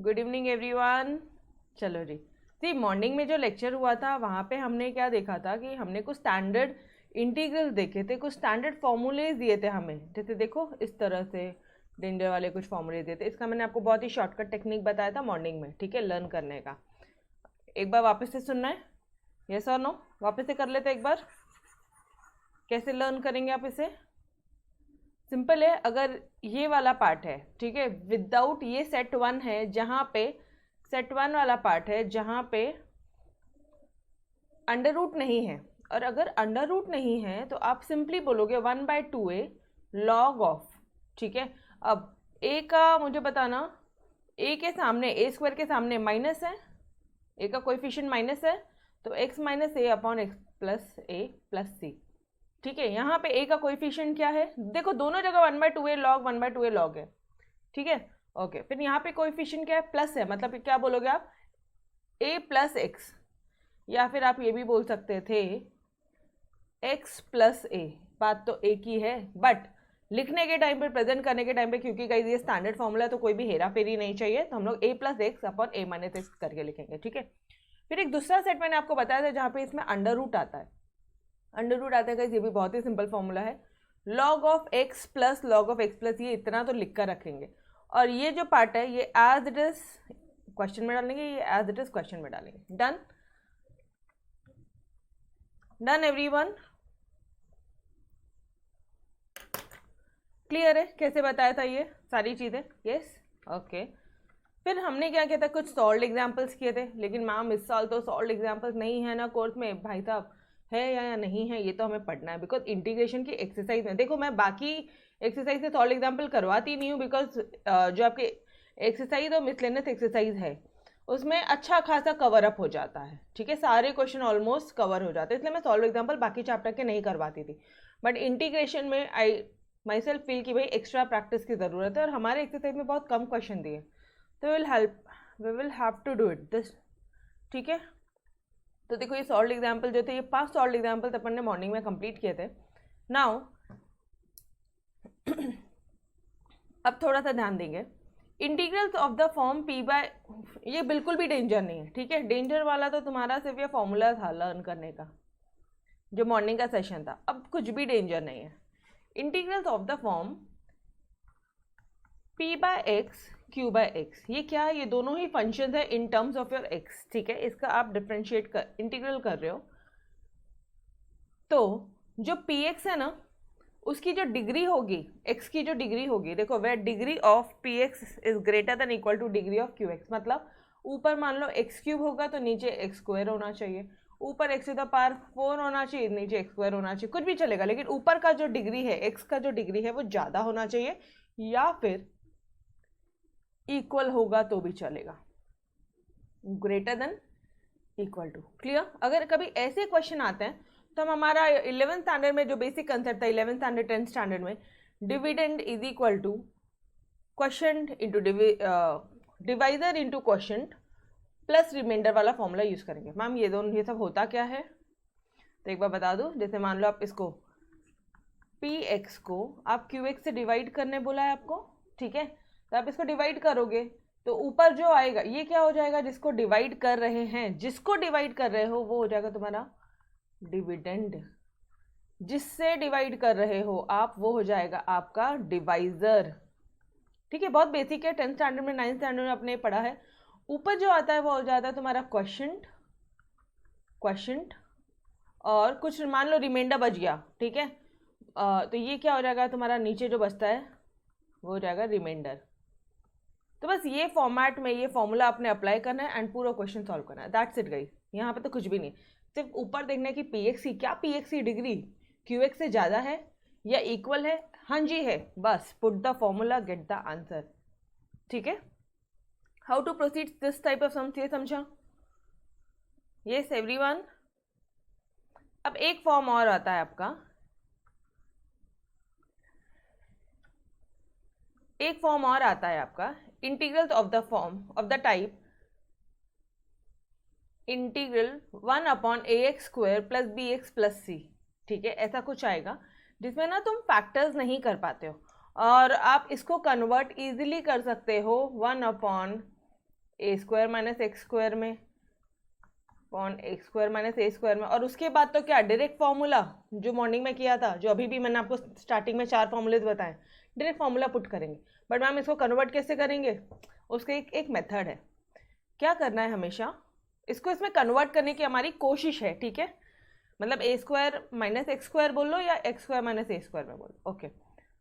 Good evening everyone. चलो जी morning में जो लेक्चर हुआ था वहाँ पे हमने क्या देखा था कि हमने कुछ स्टैंडर्ड इंटीग्रल देखे थे, कुछ स्टैंडर्ड फॉर्मूलेज दिए थे हमें। जैसे देखो इस तरह से डेंजर वाले कुछ फॉर्मूले दिए थे। इसका मैंने आपको बहुत ही शॉर्टकट टेक्निक बताया था मॉर्निंग में, ठीक है, लर्न करने का। एक बार वापस से सुनना है, यस और नो? वापस से कर लेते एक बार। कैसे लर्न करेंगे आप इसे? सिंपल है। अगर ये वाला पार्ट है, ठीक है, विदाउट ये सेट वन है, जहाँ पे सेट वन वाला पार्ट है जहाँ पे अंडर रूट नहीं है, और अगर अंडर रूट नहीं है तो आप सिंपली बोलोगे 1/2a लॉग ऑफ, ठीक है। अब a का मुझे बताना, a के सामने a स्क्वायर के सामने माइनस है, a का कोएफिशिएंट माइनस है, तो x minus A upon x plus A plus सी, ठीक है। यहाँ पे a का कोएफिशिएंट क्या है? देखो दोनों जगह 1/2a लॉग 1/2a लॉग है, ठीक है। ओके, फिर यहाँ पे कोएफिशिएंट क्या है? प्लस है, मतलब क्या बोलोगे आप? a प्लस एक्स, या फिर आप ये भी बोल सकते थे x प्लस ए। बात तो एक ही है, बट लिखने के टाइम पे, प्रेजेंट करने के टाइम पे, क्योंकि गाइस ये स्टैंडर्ड फॉर्मूला है तो कोई भी हेरा फेरी नहीं चाहिए, तो हम लोग a plus x upon A minus x करके लिखेंगे, ठीक है। फिर एक दूसरा सेट मैंने आपको बताया था जहाँ पे इसमें अंडर रूट आता है। अंडर रूट आता है गाइस, ये भी बहुत ही सिंपल फॉर्मूला है, log of x plus log of x plus, ये इतना तो लिख कर रखेंगे। और ये जो पार्ट है ये एज इट इज क्वेश्चन में डालेंगे, ये एज इट इज क्वेश्चन में डालेंगे। डन डन एवरीवन, क्लियर है कैसे बताया था ये सारी चीज़ें? Yes, okay. फिर हमने क्या किया था, कुछ सॉल्व्ड एग्जांपल्स किए थे, लेकिन मैम इस साल तो सॉल्व्ड एग्जांपल्स नहीं है ना कोर्स में। भाई साहब है या नहीं है, ये तो हमें पढ़ना है, बिकॉज इंटीग्रेशन की एक्सरसाइज में देखो मैं बाकी एक्सरसाइज से सॉल्व एग्जाम्पल करवाती नहीं हूँ, बिकॉज जो आपके एक्सरसाइज और मिसलेनियस एक्सरसाइज है उसमें अच्छा खासा कवर अप हो जाता है, ठीक है, सारे क्वेश्चन ऑलमोस्ट कवर हो जाते हैं, इसलिए मैं सॉल्व एग्जाम्पल बाकी चैप्टर के नहीं करवाती थी। बट इंटीग्रेशन में आई माई सेल्फ फील कि भाई एक्स्ट्रा प्रैक्टिस की ज़रूरत है, और हमारे एक्सरसाइज में बहुत कम क्वेश्चन दिए, तो we will have to do it this, ठीक है। तो देखो ये सॉल्व एग्जाम्पल जो थे, ये 5 सॉल्व एग्जाम्पल अपन ने मॉर्निंग में कंप्लीट किए थे। नाउ अब थोड़ा सा ध्यान देंगे, integrals of the form p by, ये बिल्कुल भी डेंजर नहीं है, ठीक है। डेंजर वाला तो तुम्हारा सिर्फ ये फॉर्मूला था लर्न करने का, जो मॉर्निंग का सेशन था, अब कुछ भी डेंजर नहीं है। Integrals of the form p by x q by x, ये क्या है? ये दोनों ही फंक्शंस है in terms of your x, ठीक है। इसका आप डिफरेंशिएट कर इंटीग्रल कर रहे हो, तो जो px है ना उसकी जो डिग्री होगी, x की जो डिग्री होगी, देखो where degree of px is greater than equal to degree of qx, मतलब ऊपर मान लो x क्यूब होगा तो नीचे x स्क्वायर होना चाहिए, ऊपर x टू द पावर 4 होना चाहिए, नीचे x स्क्वायर होना चाहिए, कुछ भी चलेगा, लेकिन ऊपर का जो डिग्री है, x का जो डिग्री है वो ज़्यादा होना चाहिए, या फिर इक्वल होगा तो भी चलेगा, greater than equal to. Clear? अगर कभी ऐसे क्वेश्चन आते हैं तो हम हमारा 11th स्टैंडर्ड में जो बेसिक कंसेप्ट था, 11th स्टैंडर्ड 10th स्टैंडर्ड में, dividend is equal to question into divisor into question plus remainder वाला फॉर्मूला यूज करेंगे। मैम ये दोनों, ये सब होता क्या है? तो एक बार बता दूं, जैसे मान लो आप इसको px को आप qx से डिवाइड करने बोला है आपको, ठीक है, तो आप इसको डिवाइड करोगे तो ऊपर जो आएगा ये क्या हो जाएगा? जिसको डिवाइड कर रहे हैं, जिसको डिवाइड कर रहे हो वो हो जाएगा तुम्हारा डिविडेंड, जिससे डिवाइड कर रहे हो आप वो हो जाएगा आपका डिवाइजर, ठीक है। बहुत बेसिक है, 10th स्टैंडर्ड में 9th स्टैंडर्ड में आपने पढ़ा है। ऊपर जो आता है वो हो जाता है तुम्हारा क्वेश्चन और कुछ मान लो रिमाइंडर बच गया, ठीक है, तो ये क्या हो जाएगा तुम्हारा, नीचे जो बचता है वो हो जाएगा रिमाइंडर। तो बस ये फॉर्मेट में ये फॉर्मूला आपने अप्लाई करना है एंड पूरा क्वेश्चन सॉल्व करना है, दैट्स इट गाइस। यहाँ पे तो कुछ भी नहीं, सिर्फ ऊपर देखना है कि px की क्या, px की डिग्री qx से ज़्यादा है या इक्वल है, हाँ जी है, बस put the formula get the answer, ठीक है। How to proceed this type of sums, ये समझा? Yes everyone. अब एक फॉर्म और आता है आपका, एक फॉर्म और आता है आपका, integrals of the form of the type integral 1/ax square plus bx plus c, ठीक है, ऐसा कुछ आएगा जिसमें ना तुम फैक्टर्स नहीं कर पाते हो और आप इसको कन्वर्ट इजीली कर सकते हो 1/a ए स्क्वायर माइनस एक्स स्क्वायर में upon x square minus a square में, और उसके बाद तो क्या डायरेक्ट फॉर्मूला जो मॉर्निंग में किया था, जो अभी भी मैंने आपको स्टार्टिंग में 4 फॉर्मूलेज बताए, डायरेक्ट फॉर्मूला पुट करेंगे। बट मैम इसको कन्वर्ट कैसे करेंगे, उसका एक मेथड है। क्या करना है, हमेशा इसको इसमें कन्वर्ट करने की हमारी कोशिश है, ठीक है। मतलब ए स्क्वायर माइनस एक्स स्क्वायर बोल लो या x square minus a square में बोलो, ओके।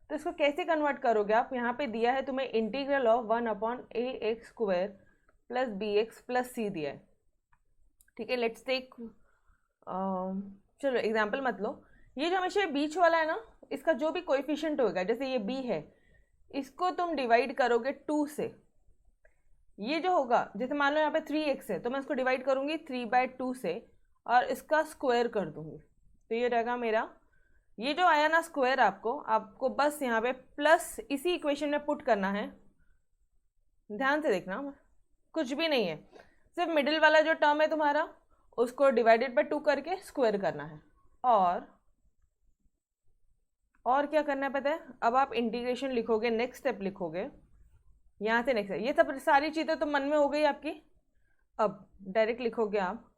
तो इसको कैसे कन्वर्ट करोगे आप, यहाँ पे दिया है तुम्हें integral of 1/ax square plus B x plus c दिया है, ठीक है। लेट्स टेक चलो एग्जाम्पल मत लो, ये जो हमेशा बीच वाला है ना, इसका जो भी कोएफिशिएंट होगा, जैसे ये b है, इसको तुम डिवाइड करोगे 2 से। ये जो होगा, जैसे मान लो यहाँ पे 3x है, तो मैं इसको डिवाइड करूंगी 3/2 से और इसका स्क्वायर कर दूंगी, तो ये रहेगा मेरा, ये जो आया ना स्क्वायर, आपको बस यहाँ पे प्लस इसी इक्वेशन में पुट करना है। ध्यान से देखना, कुछ भी नहीं है, सिर्फ मिडिल वाला जो टर्म है तुम्हारा, उसको डिवाइडेड बाय 2 करके स्क्वायर करना है। और क्या करना है पता है, अब आप इंटीग्रेशन लिखोगे, नेक्स्ट स्टेप लिखोगे, यहाँ से नेक्स्ट, ये सब सारी चीज़ें तो मन में हो गई आपकी। अब डायरेक्ट लिखोगे आप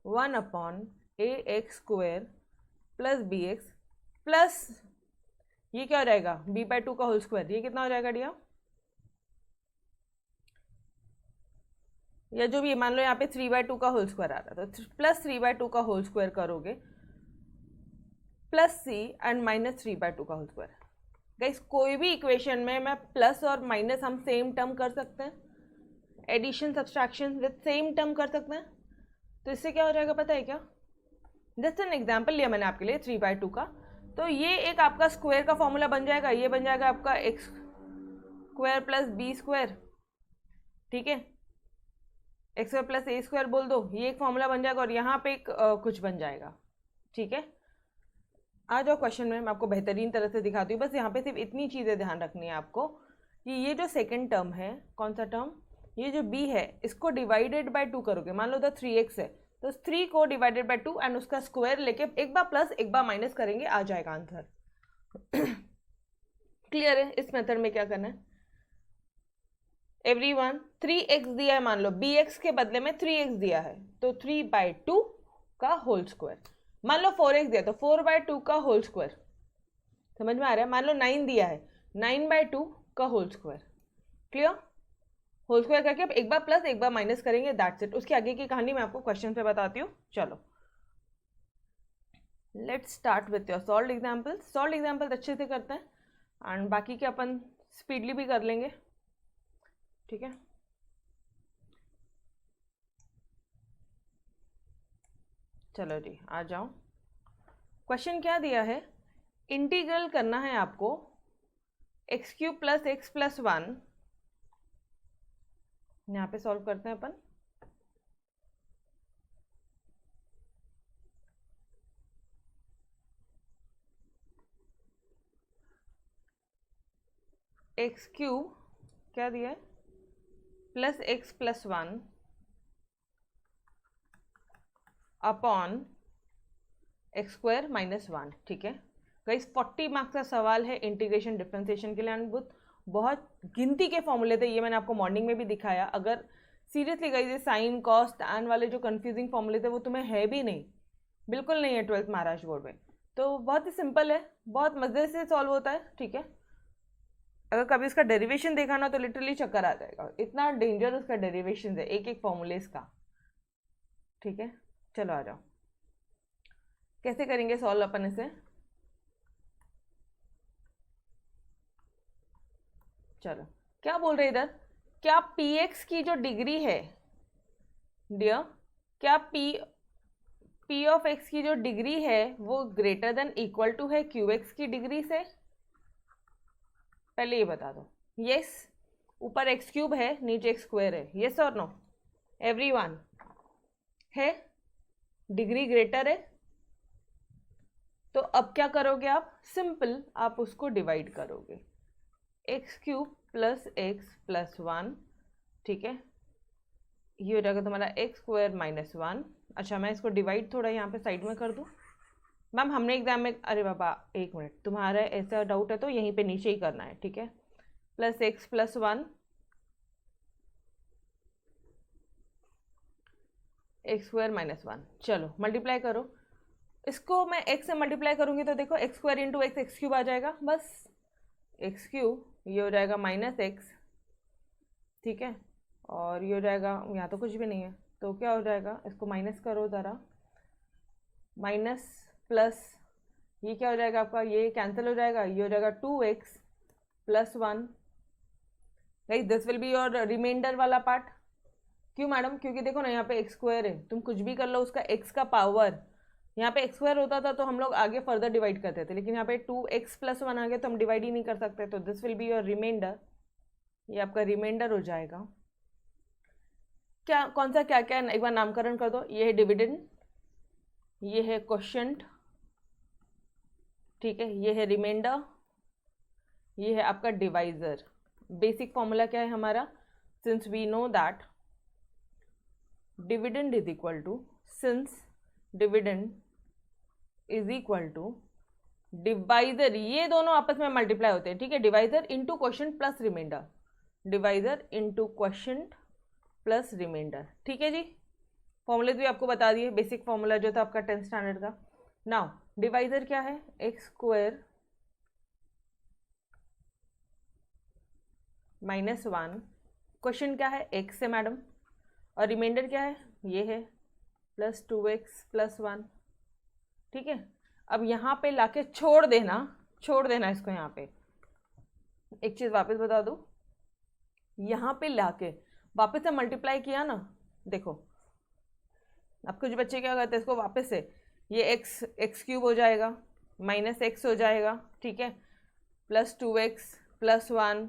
1/ax square plus B x plus, ये क्या हो जाएगा, b/2 का होल स्क्वायर, ये कितना हो जाएगा डिया, या जो भी मान लो यहाँ पे 3/2 का होल स्क्वायर आ रहा है, तो प्लस 3/2 का होल स्क्वायर करोगे प्लस सी एंड माइनस 3/2 का होल स्क्वायर। गाइस कोई भी इक्वेशन में मैं प्लस और माइनस हम सेम टर्म कर सकते हैं, addition subtraction with same term कर सकते हैं। तो इससे क्या हो जाएगा पता है क्या, जस्ट एन एग्जाम्पल लिया मैंने आपके लिए 3/2 का, तो ये एक आपका स्क्वायर का फॉर्मूला बन जाएगा, ये बन जाएगा आपका x square plus B square, ठीक है, एक्स स्क्वायर प्लस ए स्क्वायर बोल दो, ये एक फॉर्मूला बन जाएगा, और यहाँ पे एक कुछ बन जाएगा, ठीक है। आ जाओ क्वेश्चन में, मैं आपको बेहतरीन तरह से दिखाती हूँ। बस यहाँ पे सिर्फ इतनी चीज़ें ध्यान रखनी है आपको कि ये जो सेकंड टर्म है, कौन सा टर्म, ये जो b है, इसको डिवाइडेड बाय 2 करोगे। मान लो तो 3x है, तो 3 को डिवाइडेड बाय 2 एंड उसका स्क्वायर लेके एक बार प्लस एक बार माइनस करेंगे, आ जाएगा आंसर। क्लियर है। इस मेथड में क्या करना है, एवरीवन 3x दिया है, मान लो bx के बदले में 3x दिया है, तो 3/2 का होल स्क्वायर। मान लो 4x दिया तो 4/2 का होल स्क्वायर, समझ में आ रहा है। मान लो 9 दिया है, 9/2 का whole square. Clear, whole square करके अब एक बार प्लस एक बार माइनस करेंगे, दैट्स इट। उसकी आगे की कहानी मैं आपको क्वेश्चन पे बताती हूँ। चलो let's start with your solve example. Solve example अच्छे से करते हैं एंड बाकी के अपन स्पीडली भी कर लेंगे, ठीक है। चलो जी आ जाओ। क्वेश्चन क्या दिया है, इंटीग्रल करना है आपको x³ प्लस x प्लस 1, यहाँ पे सॉल्व करते हैं अपन। x³ क्या दिया है, plus x plus 1 upon x square minus 1, ठीक है। गाइस 40 मार्क्स का सवाल है इंटीग्रेशन डिफरेंशिएशन के लिए, बहुत गिनती के फॉर्मूले थे, ये मैंने आपको मॉर्निंग में भी दिखाया। अगर सीरियसली गाइस ये साइन कॉस टैन वाले जो कंफ्यूजिंग फॉर्मूले थे वो तुम्हें है भी नहीं, बिल्कुल नहीं है 12th महाराष्ट्र बोर्ड में, तो बहुत ही सिंपल है, बहुत मज़े से सॉल्व होता है, ठीक है। अगर कभी इसका डेरिवेशन देखा ना तो लिटरली चक्कर आ जाएगा, इतना डेंजर उसका डेरिवेशन है एक एक फॉर्मूले इसका, ठीक है। चलो आ जाओ, कैसे करेंगे सॉल्व अपन इसे। चलो क्या बोल रहे इधर, क्या px की जो डिग्री है डियर, क्या p ऑफ x की जो डिग्री है वो ग्रेटर देन इक्वल टू है qx की डिग्री से, पहले ये बता दो। यस, ऊपर x³ है नीचे x स्क्वायर है, यस और नो एवरीवन, है डिग्री ग्रेटर है। तो अब क्या करोगे आप, सिंपल आप उसको डिवाइड करोगे, x³ प्लस x प्लस 1, ठीक है, ये हो जाएगा तुम्हारा x स्क्वायर माइनस 1। अच्छा मैं इसको डिवाइड थोड़ा यहाँ पे साइड में कर दूँ। मैम हमने एग्जाम में, अरे बाबा एक मिनट, तुम्हारा ऐसा डाउट है तो यहीं पे नीचे ही करना है, ठीक है। Plus x plus 1 x square minus one. चलो मल्टीप्लाई करो, इसको मैं x से मल्टीप्लाई करूँगी तो देखो x square into x x cube आ जाएगा, बस एक्स क्यूब ये हो जाएगा माइनस एक्स, ठीक है, और ये हो जाएगा, यहाँ तो कुछ भी नहीं है तो क्या हो जाएगा, इसको माइनस करो ज़रा, माइनस प्लस ये क्या हो जाएगा आपका, ये कैंसिल हो जाएगा, ये हो जाएगा 2x plus 1। Guys this will be your remainder वाला पार्ट। क्यों मैडम, क्योंकि देखो ना यहाँ पे एक्स स्क्वायर है, तुम कुछ भी कर लो उसका x का पावर, यहाँ पे एक्स स्क्वायर होता था तो हम लोग आगे फर्दर डिवाइड करते थे, लेकिन यहाँ पे 2x प्लस 1 आ गया तो हम डिवाइड ही नहीं कर सकते, तो this will be your remainder, ये आपका रिमाइंडर हो जाएगा। क्या कौन सा क्या क्या एक बार नामकरण कर दो, ये है डिविडेंड, ये है क्वोशिएंट, ठीक है, ये है रिमाइंडर, ये है आपका डिवाइजर। बेसिक फॉर्मूला क्या है हमारा, since we know that dividend is equal to, since dividend is equal to divisor, ये दोनों आपस में मल्टीप्लाई होते हैं, ठीक है, divisor into quotient plus remainder, divisor into quotient plus remainder, ठीक है जी। फॉर्मूले भी आपको बता दिए, बेसिक फॉर्मूला जो था आपका 10th स्टैंडर्ड का। नाउ डिवाइजर क्या है, एक्स स्क्वायर माइनस 1, क्वेश्चन क्या है एक्स है मैडम, और रिमाइंडर क्या है, ये है प्लस 2x प्लस 1, ठीक है। अब यहाँ पे लाके छोड़ देना इसको, यहाँ पे एक चीज़ वापस बता दूँ, यहाँ पे लाके वापस से मल्टीप्लाई किया ना, देखो अब कुछ बच्चे क्या करते हैं, इसको वापस से ये एक्स क्यूब हो जाएगा, माइनस एक्स हो जाएगा, ठीक है, प्लस 2x प्लस 1।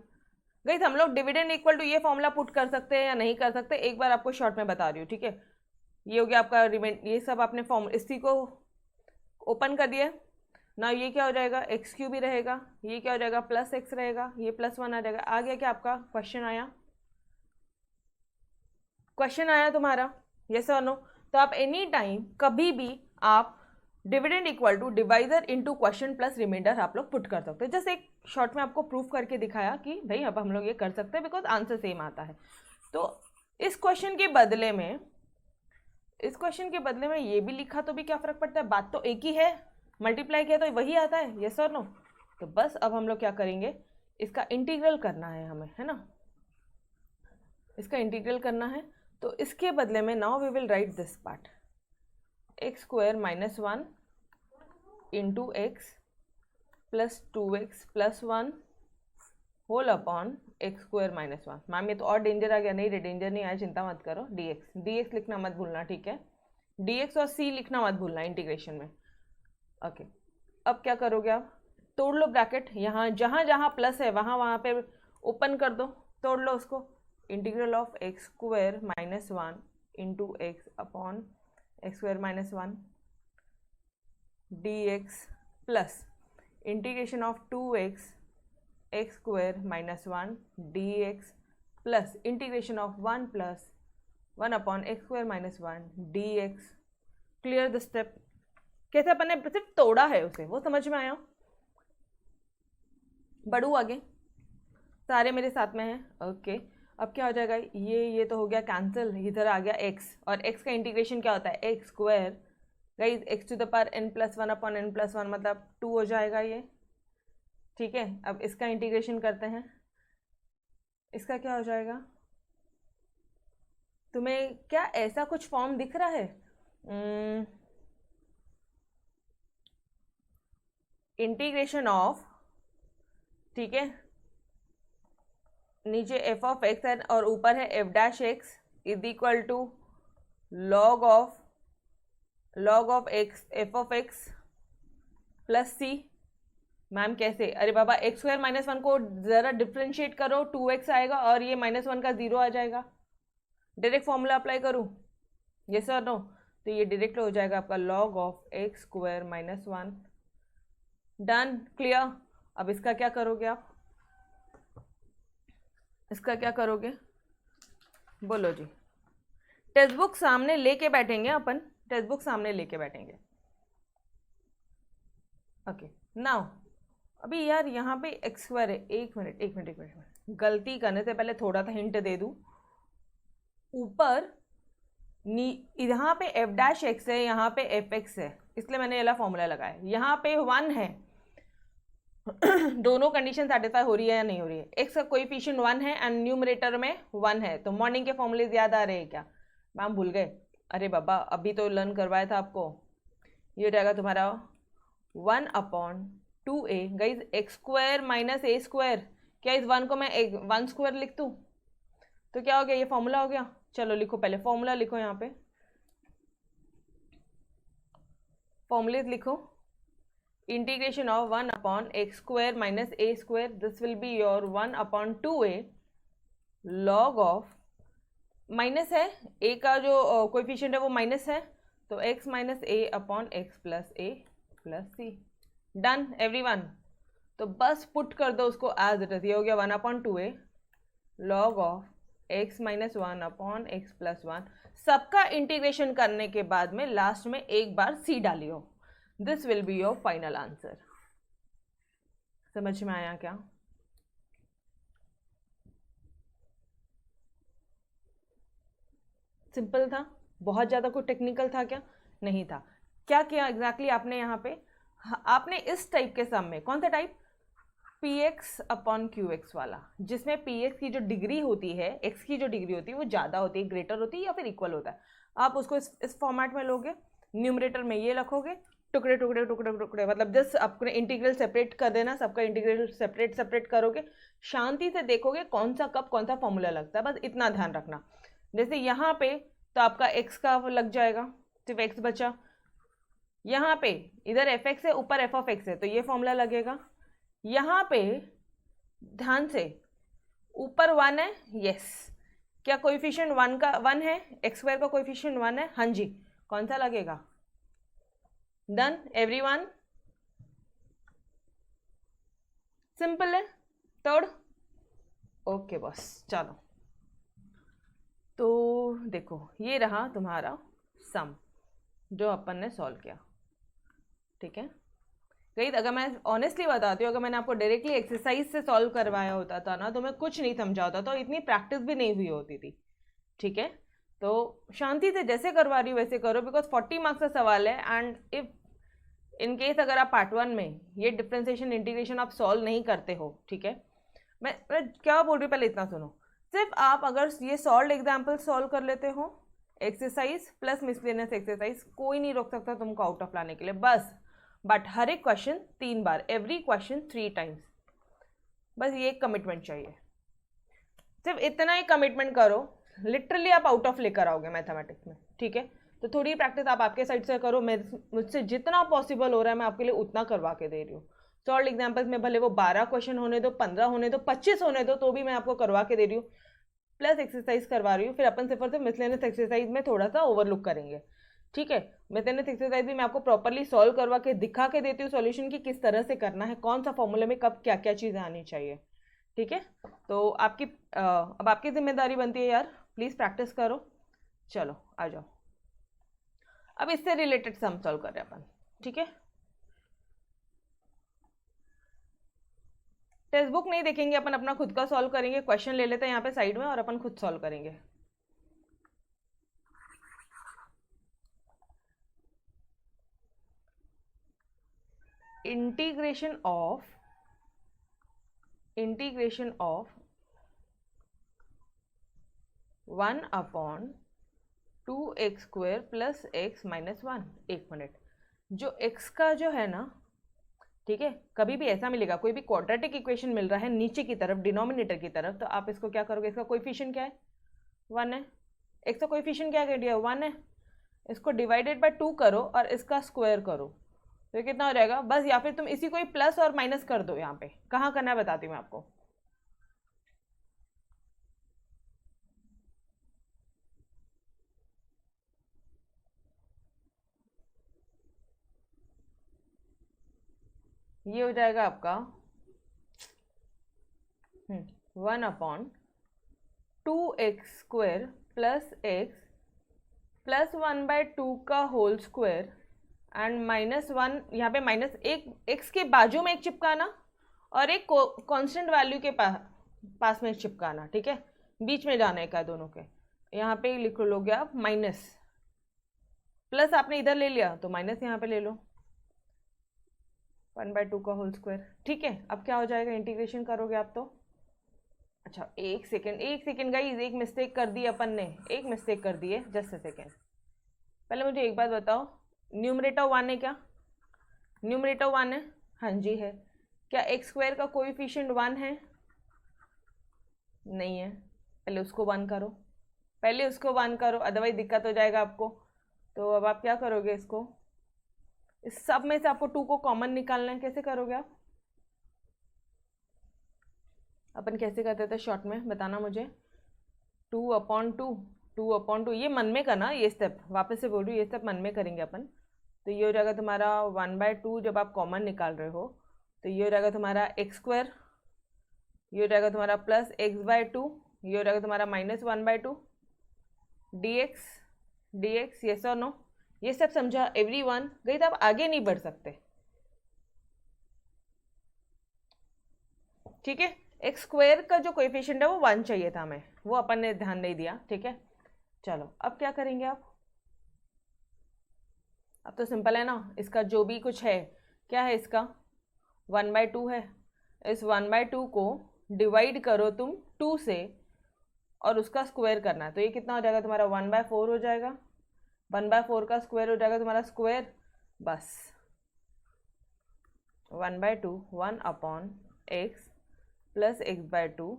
गाइस हम लोग डिविडेंड इक्वल टू ये फॉर्मूला पुट कर सकते हैं या नहीं कर सकते, एक बार आपको शॉर्ट में बता रही हूँ, ठीक है। ये हो गया आपका रिमाइंड, ये सब आपने फॉर्म इसी को ओपन कर दिया ना, ये क्या हो जाएगा, एक्स क्यूब ही रहेगा, ये क्या हो जाएगा प्लस एक्स रहेगा, ये प्लस 1 आ जाएगा। आ गया क्या आपका क्वेश्चन आया तुम्हारा, यस और नो। तो आप एनी टाइम कभी भी आप dividend equal to divisor into question plus remainder आप लोग पुट कर सकते हो। जस्ट एक शॉर्ट में आपको प्रूफ करके दिखाया कि भाई अब हम लोग ये कर सकते हैं बिकॉज आंसर सेम आता है। तो इस क्वेश्चन के बदले में ये भी लिखा तो भी क्या फर्क पड़ता है, बात तो एक ही है, मल्टीप्लाई किया तो वही आता है, यस और नो। तो बस अब हम लोग क्या करेंगे, इसका इंटीग्रल करना है हमें, है ना, इसका इंटीग्रल करना है। तो इसके बदले में now we will write this part, x square minus 1 into x plus 2x plus 1 whole upon x square minus 1। Ma'am ये तो और डेंजर आ गया, नहीं रे डेंजर नहीं आया, चिंता मत करो, dx लिखना मत भूलना, ठीक है, dx और c लिखना मत भूलना इंटीग्रेशन में, ओके। अब क्या करोगे आप, तोड़ लो ब्रैकेट, यहाँ जहाँ प्लस है वहाँ पे ओपन कर दो, तोड़ लो उसको, integral of x square minus 1 into x upon x square minus 1 dx plus integration of 2x x square minus 1 dx plus integration of 1 plus 1 upon x square minus 1 dx। Clear the step, कैसे अपन ने सिर्फ तोड़ा है उसे, वो समझ में आया। बढ़ू आगे, सारे मेरे साथ में हैं, ओके। अब क्या हो जाएगा, ये तो हो गया कैंसिल, इधर आ गया x, और x का इंटीग्रेशन क्या होता है, x square guys x to the power n plus 1 upon n plus 1 मतलब 2 हो जाएगा ये, ठीक है। अब इसका इंटीग्रेशन करते हैं, इसका क्या हो जाएगा, तुम्हें क्या ऐसा कुछ फॉर्म दिख रहा है, इंटीग्रेशन ऑफ, ठीक है, नीचे एफ ऑफ एक्स है और ऊपर है F dash x is equal to log of x F of x plus C. Ma'am कैसे, अरे बाबा एक्स स्क्वायर माइनस 1 को ज़रा डिफ्रेंशिएट करो, 2x आएगा और ये माइनस 1 का 0 आ जाएगा, डायरेक्ट फॉर्मूला अप्लाई करूँ, यस और नो, तो ये डायरेक्ट हो जाएगा आपका log of x square minus 1, done, clear. अब इसका क्या करोगे आप, इसका क्या करोगे बोलो जी, टेक्स्ट बुक सामने लेके बैठेंगे अपन, टेक्स्ट बुक सामने लेके बैठेंगे, ओके। नाउ अभी यार यहाँ पे एक्स स्क्वायर है, एक मिनट, गलती करने से पहले थोड़ा सा हिंट दे दूँ, ऊपर यहाँ पे एफ डैश एक्स है, यहाँ पे एफ एक्स है, इसलिए मैंने ये वाला फॉर्मूला लगाया। यहाँ पे 1 है, दोनों कंडीशन सेटिस्फाई हो रही है या नहीं हो रही है। एक्स का कोएफिशिएंट 1 है एंड न्यूमरेटर में 1 है। तो मॉर्निंग के फॉर्मूले याद आ रहे हैं क्या? मैम भूल गए? अरे बाबा अभी तो लर्न करवाया था आपको। ये हो जाएगा तुम्हारा 1/2a guys x square minus a square. क्या इस 1 को मैं 1 स्क्वायर लिख दूँ तो क्या हो गया? ये फॉर्मूला हो गया। चलो लिखो, पहले फॉर्मूला लिखो, यहाँ पे फॉर्मूलेज लिखो। Integration of 1/x square minus a square, this will be your 1/2a log of, minus है a का जो कोएफिशिएंट है वो माइनस है, तो x minus a upon x plus A plus C. Done everyone? तो बस पुट कर दो उसको एज इट इज। ये हो गया 1/2a log of x minus 1/x plus 1। सबका इंटीग्रेशन करने के बाद में लास्ट में एक बार c डालियो। This will be your final answer. समझ में आया क्या? सिंपल था, बहुत ज़्यादा कोई टेक्निकल था क्या? नहीं था। क्या किया एग्जैक्टली आपने यहाँ पे? आपने इस टाइप के सम में, कौन सा टाइप? px अपॉन qx वाला, जिसमें px की जो डिग्री होती है, x की जो डिग्री होती है वो ज़्यादा होती है, ग्रेटर होती है या फिर इक्वल होता है। आप उसको इस फॉर्मेट में लोगे, न्यूमरेटर में ये रखोगे, टुकड़े टुकड़े टुकड़े टुकड़े, मतलब जस्ट अपने इंटीग्रल सेपरेट कर देना, सबका इंटीग्रल सेपरेट सेपरेट करोगे, शांति से देखोगे कौन सा कब कौन सा फॉर्मूला लगता है, बस इतना ध्यान रखना। जैसे यहाँ पे तो आपका x का लग जाएगा, सिर्फ x बचा। यहाँ पे इधर एफ एक्स है, ऊपर एफ ऑफ एक्स है, तो ये फॉर्मूला लगेगा। यहाँ पे ध्यान से ऊपर 1 है, यस। क्या कोएफिशिएंट 1 का 1 है? एक्स स्क्वायर का कोएफिशिएंट 1 है, हाँ जी। कौन सा लगेगा? Done everyone? सिंपल है। थर्ड ओके बस चलो। तो देखो ये रहा तुम्हारा सम जो अपन ने सॉल्व किया, ठीक है। गई अगर मैं ऑनेस्टली बताती हूँ, अगर मैंने आपको डायरेक्टली एक्सरसाइज से सॉल्व करवाया होता था ना, तो मैं कुछ नहीं समझा होता था, तो इतनी प्रैक्टिस भी नहीं हुई होती थी, ठीक है। तो शांति से जैसे करवा रही हूँ वैसे करो, बिकॉज 40 मार्क्स का सवाल है। एंड इफ इन केस अगर आप पार्ट 1 में ये डिफ्रेंसिएशन इंटीग्रेशन आप सॉल्व नहीं करते हो, ठीक है, मैं क्या बोल रही हूँ पहले इतना सुनो। सिर्फ आप अगर ये सॉल्व एग्जाम्पल सॉल्व कर लेते हो, एक्सरसाइज प्लस मिसलेनियस एक्सरसाइज, कोई नहीं रोक सकता तुमको आउट ऑफ लाने के लिए, बस। बट हर एक क्वेश्चन 3 बार, एवरी क्वेश्चन 3 टाइम्स, बस ये एक कमिटमेंट चाहिए। सिर्फ इतना ही कमिटमेंट करो, लिटरली आप आउट ऑफ लेकर आओगे मैथमेटिक्स में, ठीक है। तो थोड़ी प्रैक्टिस आप आपके साइड से करो, मैं मुझसे जितना पॉसिबल हो रहा है मैं आपके लिए उतना करवा के दे रही हूँ। सॉल्व एग्जाम्पल्स में भले वो 12 क्वेश्चन होने दो, 15 होने दो, 25 होने दो, तो भी मैं आपको करवा के दे रही हूँ, प्लस एक्सरसाइज करवा रही हूँ। फिर अपन सिर्फ मिसलेनियस एक्सरसाइज में थोड़ा सा ओवरलुक करेंगे, ठीक है। मिसलेनियस एक्सरसाइज भी मैं आपको प्रॉपरली सॉल्व करवा के दिखा के देती हूँ सॉल्यूशन की किस तरह से करना है, कौन सा फॉर्मूले में कब क्या क्या चीज़ें आनी चाहिए, ठीक है। तो आपकी अब आपकी जिम्मेदारी बनती है यार, प्लीज़ प्रैक्टिस करो। चलो आ जाओ, अब इससे रिलेटेड सम सॉल्व कर रहे हैं अपन, ठीक है। टेक्स्ट बुक नहीं देखेंगे अपन, अपना खुद का सॉल्व करेंगे। क्वेश्चन ले लेते हैं यहाँ पे साइड में और अपन खुद सॉल्व करेंगे। Integration of 1/2x square plus x minus 1। एक मिनट, जो x का जो है ना, ठीक है, कभी भी ऐसा मिलेगा, कोई भी क्वाड्रेटिक इक्वेशन मिल रहा है नीचे की तरफ, डिनोमिनेटर की तरफ, तो आप इसको क्या करोगे, इसका कोएफिशिएंट क्या है? 1 है। x का कोएफिशिएंट क्या कर दिया? 1 है। इसको डिवाइडेड बाय 2 करो और इसका स्क्वायर करो, तो कितना हो जाएगा? बस, या फिर तुम इसी को ही प्लस और माइनस कर दो। यहाँ पे कहाँ करना है बताती हूँ मैं आपको। ये हो जाएगा आपका 1/2x square plus x plus 1/2 का होल स्क्वायर एंड -1, यहाँ पे माइनस एक, x के बाजू में एक चिपकाना और एक कांस्टेंट वैल्यू के पास में चिपकाना, ठीक है, बीच में जाने का दोनों के। यहाँ पे लिख लोगे आप माइनस प्लस आपने इधर ले लिया तो माइनस यहाँ पे ले लो, 1/2 का होल स्क्वायर। ठीक है, अब क्या हो जाएगा, इंटीग्रेशन करोगे आप तो, अच्छा एक सेकेंड गाइस, एक मिस्टेक कर दी अपन ने, एक मिस्टेक कर दी है, जस्ट अ सेकेंड। पहले मुझे एक बात बताओ, न्यूमरेटर 1 है क्या? न्यूमरेटर 1 है, हाँ जी है। क्या एक्स स्क्वायर का कोएफिशिएंट 1 है? नहीं है। पहले उसको 1 करो, पहले उसको 1 करो, अदरवाइज दिक्कत हो जाएगा आपको। तो अब आप क्या करोगे, इसको, इस सब में से आपको 2 को कॉमन निकालना है, कैसे करोगे आप? अपन कैसे करते थे शॉर्ट में, बताना मुझे। 2/2, 2/2, ये मन में करना, ये स्टेप वापस से बोल रही हूँ, ये स्टेप मन में करेंगे अपन। तो ये हो जाएगा तुम्हारा 1/2, जब आप कॉमन निकाल रहे हो तो ये हो जाएगा तुम्हारा एक्स स्क्वायर, ये हो जाएगा तुम्हारा प्लस x/2, ये हो जाएगा तुम्हारा -1/2 dx, dx, यस और नो? ये सब समझा एवरीवन? गई तो आप आगे नहीं बढ़ सकते, ठीक है। एक्स स्क्वायर का जो कोएफिशिएंट है वो 1 चाहिए था हमें, वो अपन ने ध्यान नहीं दिया, ठीक है। चलो अब क्या करेंगे आप, अब तो सिंपल है ना, इसका जो भी कुछ है, क्या है इसका, 1/2 है। इस 1/2 को डिवाइड करो तुम 2 से और उसका स्क्वायर करना है, तो ये कितना हो जाएगा तुम्हारा 1/4 हो जाएगा। 1/4 का स्क्वायर हो जाएगा तुम्हारा स्क्वायर, बस 1/2 1/x प्लस x/2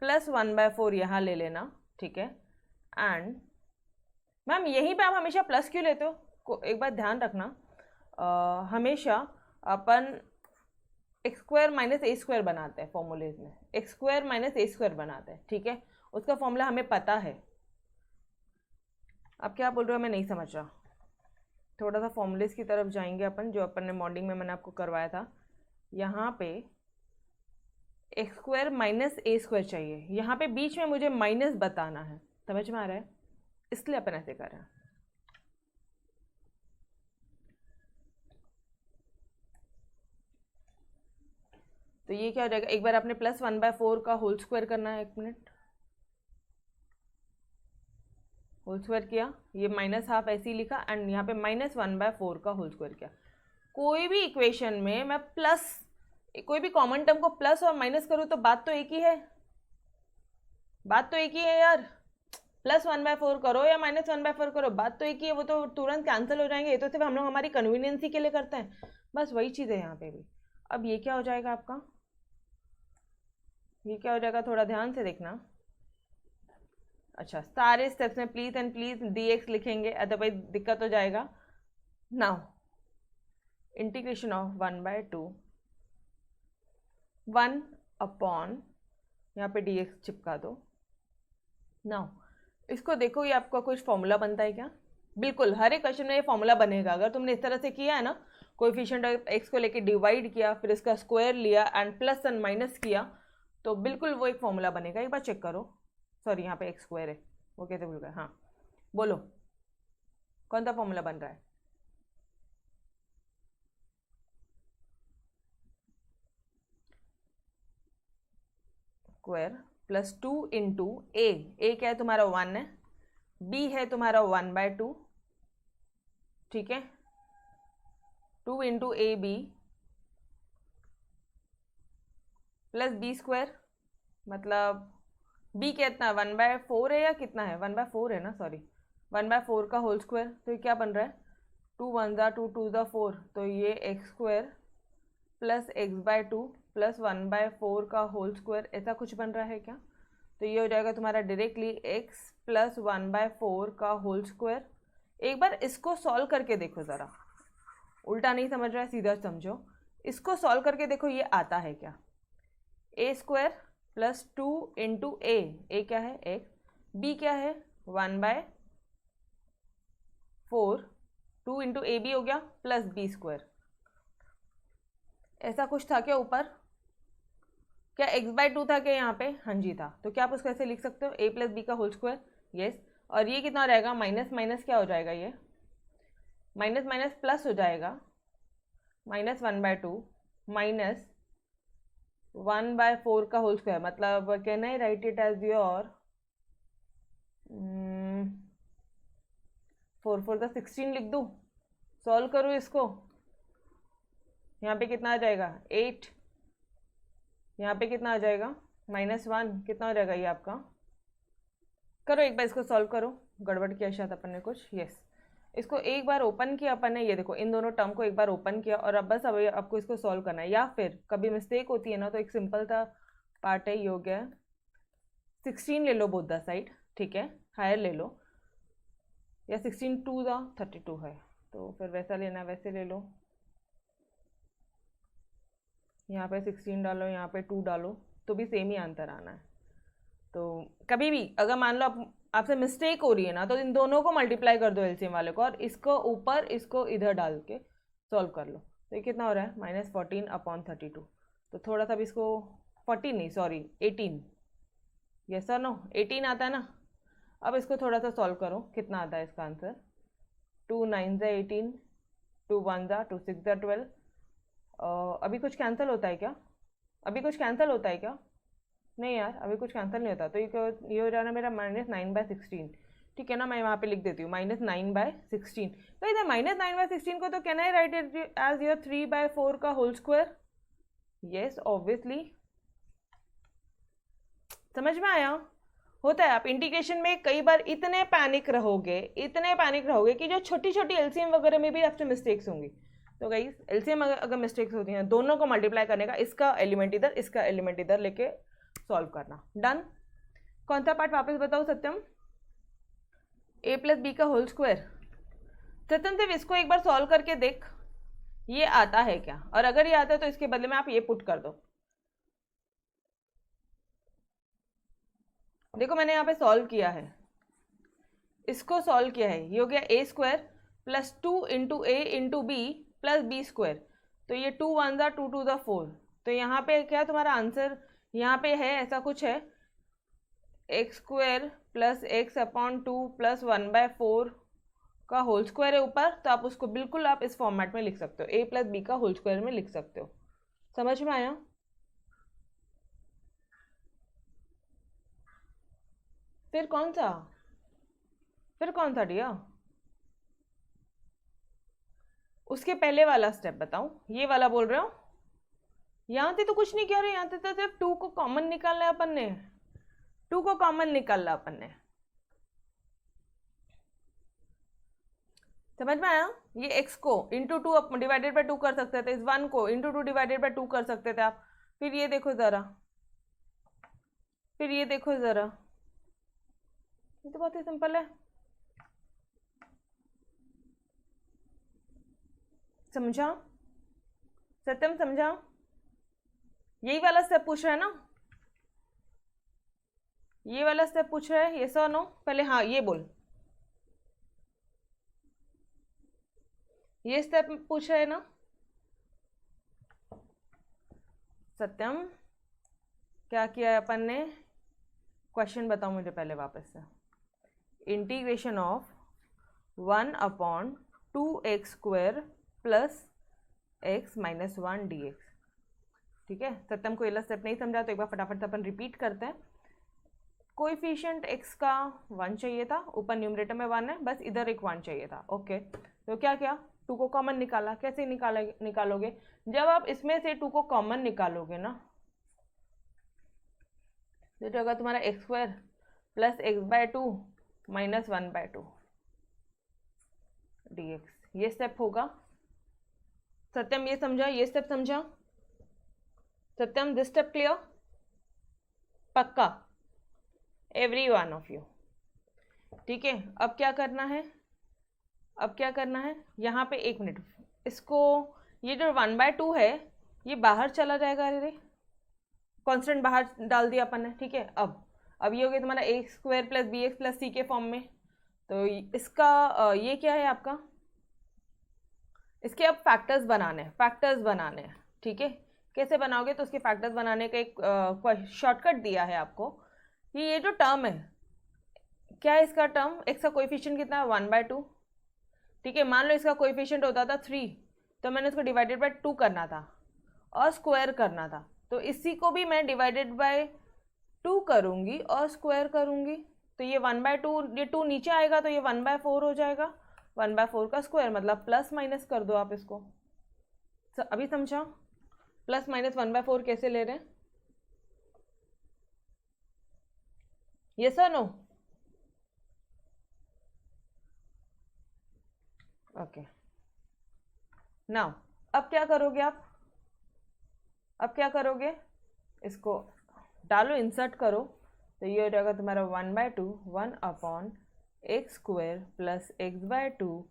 प्लस 1/4 यहाँ ले लेना, ठीक है। एंड मैम यहीं पे आप हमेशा प्लस क्यों लेते हो, एक बात ध्यान रखना, हमेशा अपन x square minus a square बनाते हैं फॉर्मूलेज में, x square minus a square बनाते हैं, ठीक है। उसका फॉर्मूला हमें पता है। अब क्या बोल रहे हो, मैं नहीं समझ रहा, थोड़ा सा फॉर्मूलेज की तरफ जाएंगे अपन, जो अपन ने मॉर्निंग में मैंने आपको करवाया था। यहाँ पे x square minus a square चाहिए, यहाँ पे बीच में मुझे माइनस बताना है, समझ में आ रहा है, इसलिए अपन ऐसे कर रहे हैं। तो ये क्या हो जाएगा, एक बार आपने प्लस 1/4 का होल स्क्वायर करना है, एक मिनट, होल स्क्वायर किया, ये -1/2 ऐसे ही लिखा, एंड यहाँ पे -1/4 का होल स्क्वायर किया। कोई भी इक्वेशन में मैं प्लस, कोई भी कॉमन टर्म को प्लस और माइनस करूँ तो बात तो एक ही है, बात तो एक ही है यार, प्लस 1/4 करो या -1/4 करो, बात तो एक ही है, वो तो तुरंत कैंसिल हो जाएंगे, ये तो सिर्फ हम लोग हमारी कन्वीनियंसी के लिए करते हैं, बस वही चीज़ है यहाँ पे भी। अब ये क्या हो जाएगा आपका, ये क्या हो जाएगा, थोड़ा ध्यान से देखना। अच्छा सारे स्टेप्स में प्लीज एंड प्लीज dx लिखेंगे, अदरवाइज दिक्कत हो जाएगा। नाउ इंटीग्रेशन ऑफ 1/2 1 अपॉन, यहाँ पे dx चिपका दो। नाउ इसको देखो, ये आपका कुछ फॉर्मूला बनता है क्या? बिल्कुल, हर एक क्वेश्चन में ये फॉर्मूला बनेगा, अगर तुमने इस तरह से किया है ना, कोएफिशिएंट ऑफ एक्स को लेके डिवाइड किया, फिर इसका स्क्वायर लिया एंड प्लस एंड माइनस किया, तो बिल्कुल वो एक फॉर्मूला बनेगा, एक बार चेक करो। सॉरी यहाँ पे एक्स स्क्वायर है, वो कैसे भूल गए, हाँ बोलो कौन सा फॉर्मूला बन रहा है? स्क्वायर प्लस 2 इंटू ए क्या है तुम्हारा 1 है, बी है तुम्हारा 1/2, ठीक है, 2 into A B plus B square, मतलब बी कितना 1/4 है या कितना है, 1/4 है ना, सॉरी 1/4 का होल स्क्वायर, तो ये क्या बन रहा है, 2 1 ज़ा 2 2 ज़ा 4, तो ये x square plus x/2 plus 1/4 का होल स्क्वायर, ऐसा कुछ बन रहा है क्या? तो ये हो जाएगा तुम्हारा डायरेक्टली x प्लस 1/4 का होल स्क्वायर। एक बार इसको सॉल्व करके देखो ज़रा, उल्टा नहीं समझ रहा है, सीधा समझो, इसको सॉल्व करके देखो ये आता है क्या, ए स्क्वायर प्लस 2 इंटू ए क्या है x, b क्या है 1/4, 2 इंटू ए बी हो गया प्लस बी स्क्वायर, ऐसा कुछ था क्या ऊपर? क्या x/2 था क्या यहाँ पे? हाँ जी था, तो क्या आप उसको ऐसे लिख सकते हो, a प्लस बी का होल स्क्वायर, यस। और ये कितना रहेगा, माइनस माइनस क्या हो जाएगा, ये माइनस माइनस प्लस हो जाएगा, -1/2 माइनस 1/4 का होल स्क्वायर, मतलब can I write it as your 4 4 the 16 लिख दूँ, सॉल्व करूँ इसको। यहाँ पे कितना आ जाएगा 8, यहाँ पे कितना आ जाएगा -1, कितना हो जाएगा ये आपका। करो एक बार इसको सॉल्व करो, गड़बड़ किया शायद अपन ने कुछ। यस, इसको एक बार ओपन किया अपन ने, ये देखो इन दोनों टर्म को एक बार ओपन किया और अब बस अब आपको इसको सॉल्व करना है। या फिर कभी मिस्टेक होती है ना, तो एक सिंपल सा पार्ट है, ये हो गया 16 ले लो बोथ द साइड, ठीक है, हायर ले लो, या 16 2 द 32 है, तो फिर वैसा लेना वैसे ले लो। यहाँ पे 16 डालो, यहाँ पे 2 डालो, तो भी सेम ही आंसर आना है। तो कभी भी अगर मान लो आपसे मिस्टेक हो रही है ना, तो इन दोनों को मल्टीप्लाई कर दो एलसीएम वाले को, और इसको ऊपर इसको इधर डाल के सॉल्व कर लो। तो ये कितना हो रहा है -14/32। तो थोड़ा सा भी इसको 14 नहीं, सॉरी 18, यस सर नो 18 आता है ना। अब इसको थोड़ा सा सॉल्व करो, कितना आता है इसका आंसर। 2 9 18, 2 1 2 6 12। अभी कुछ कैंसिल होता है क्या? अभी कुछ कैंसिल होता है क्या? नहीं यार, अभी कुछ कैंसिल नहीं होता। तो ये हो जाना मेरा -9/16, ठीक है ना। मैं वहाँ पे लिख देती हूँ -9/16। तो इधर -9/16 को तो can I write it as your 3/4 का होल स्क्वायर? यस ऑब्वियसली, समझ में आया। होता है, आप इंटीग्रेशन में कई बार इतने पैनिक रहोगे कि जो छोटी छोटी एलसीएम वगैरह में भी आपसे मिस्टेक्स होंगी। तो गाइस एलसीएम अगर मिस्टेक्स होती हैं, दोनों को मल्टीप्लाई करने का, इसका एलिमेंट इधर इसका एलिमेंट इधर लेके सॉल्व करना। डन। कौन सा पार्ट वापस बताओ सत्यम? a + b का होल स्क्वायर। सत्यम सिर्फ इसको एक बार सॉल्व करके देख, ये आता है क्या, और अगर ये आता है तो इसके बदले में आप ये पुट कर दो। देखो मैंने यहाँ पे सॉल्व किया है, इसको सॉल्व किया है, ये हो गया a² + 2 × a × b + b²। तो ये 2 1 2 2 4। तो यहाँ पे क्या तुम्हारा आंसर यहाँ पे है, ऐसा कुछ है, x² + x/2 + 1/4 का होल स्क्वायर है ऊपर। तो आप उसको बिल्कुल आप इस फॉर्मेट में लिख सकते हो, a + b का होल स्क्वायर में लिख सकते हो। समझ में आया? फिर कौन सा डिया? उसके पहले वाला स्टेप बताऊं, ये वाला बोल रहे हो? यहाँ से तो कुछ नहीं कह रहे, यहाँ से तो सिर्फ 2 को कॉमन निकालना है अपन ने, 2 को कॉमन निकालना अपन ने। समझ में आया? ये x को × 2 डिवाइडेड बाय 2 कर सकते थे, इस 1 को × 2 डिवाइडेड बाय 2 कर सकते थे आप। फिर ये देखो जरा, ये तो बहुत ही सिंपल है। समझा सत्यम? समझा? यही वाला स्टेप पूछ रहा है ना, ये वाला स्टेप पूछ रहा है, यस और नो? पहले हाँ ये बोल, ये स्टेप पूछ रहा है ना सत्यम? क्या किया है अपन ने? क्वेश्चन बताओ मुझे पहले वापस से। Integration of 1/2x² + x - 1 dx। ठीक है, सत्यम को ये स्टेप नहीं समझा तो एक बार फटाफट से अपन रिपीट करते हैं। कोएफिशिएंट x का 1 चाहिए था, ऊपर न्यूमरेटर में 1 है, बस इधर एक 1 चाहिए था। ओके, तो क्या किया, 2 को कॉमन निकाला। कैसे निकालोगे? जब आप इसमें से 2 को कॉमन निकालोगे ना, तो जो होगा तुम्हारा x² + x/2 - 1/2 dx, ये स्टेप होगा। सत्यम ये समझा? ये स्टेप समझा सत्यम? This step clear? पक्का? Every one of you? ठीक है, अब क्या करना है, यहाँ पे 1 मिनट, इसको ये जो 1/2 है ये बाहर चला जाएगा। अरे कांस्टेंट बाहर डाल दिया अपन ने, ठीक है। अब ये हो गया तुम्हारा a² + bx + c के फॉर्म में। तो इसका ये क्या है आपका, इसके अब फैक्टर्स बनाने हैं, ठीक है। कैसे बनाओगे? तो उसके फैक्टर्स बनाने का एक शॉर्टकट दिया है आपको कि ये जो टर्म है, क्या है इसका टर्म, x का कोएफिशिएंट कितना है 1/2, ठीक है। मान लो इसका कोएफिशिएंट होता था 3, तो मैंने उसको डिवाइडेड बाय 2 करना था और स्क्वायर करना था। तो इसी को भी मैं डिवाइडेड बाय 2 करूँगी और स्क्वायर करूँगी। तो ये 1/2, ये 2 नीचे आएगा तो ये 1/4 हो जाएगा, 1/4 का स्क्वायर, मतलब प्लस माइनस कर दो आप इसको। अभी समझा? प्लस माइनस 1/4 कैसे ले रहे हैं? यस और नो? ओके, नाउ अब क्या करोगे आप? अब क्या करोगे? इसको डालो, इंसर्ट करो, तो ये हो जाएगा तुम्हारा 1/2 1/x² प्लस x/2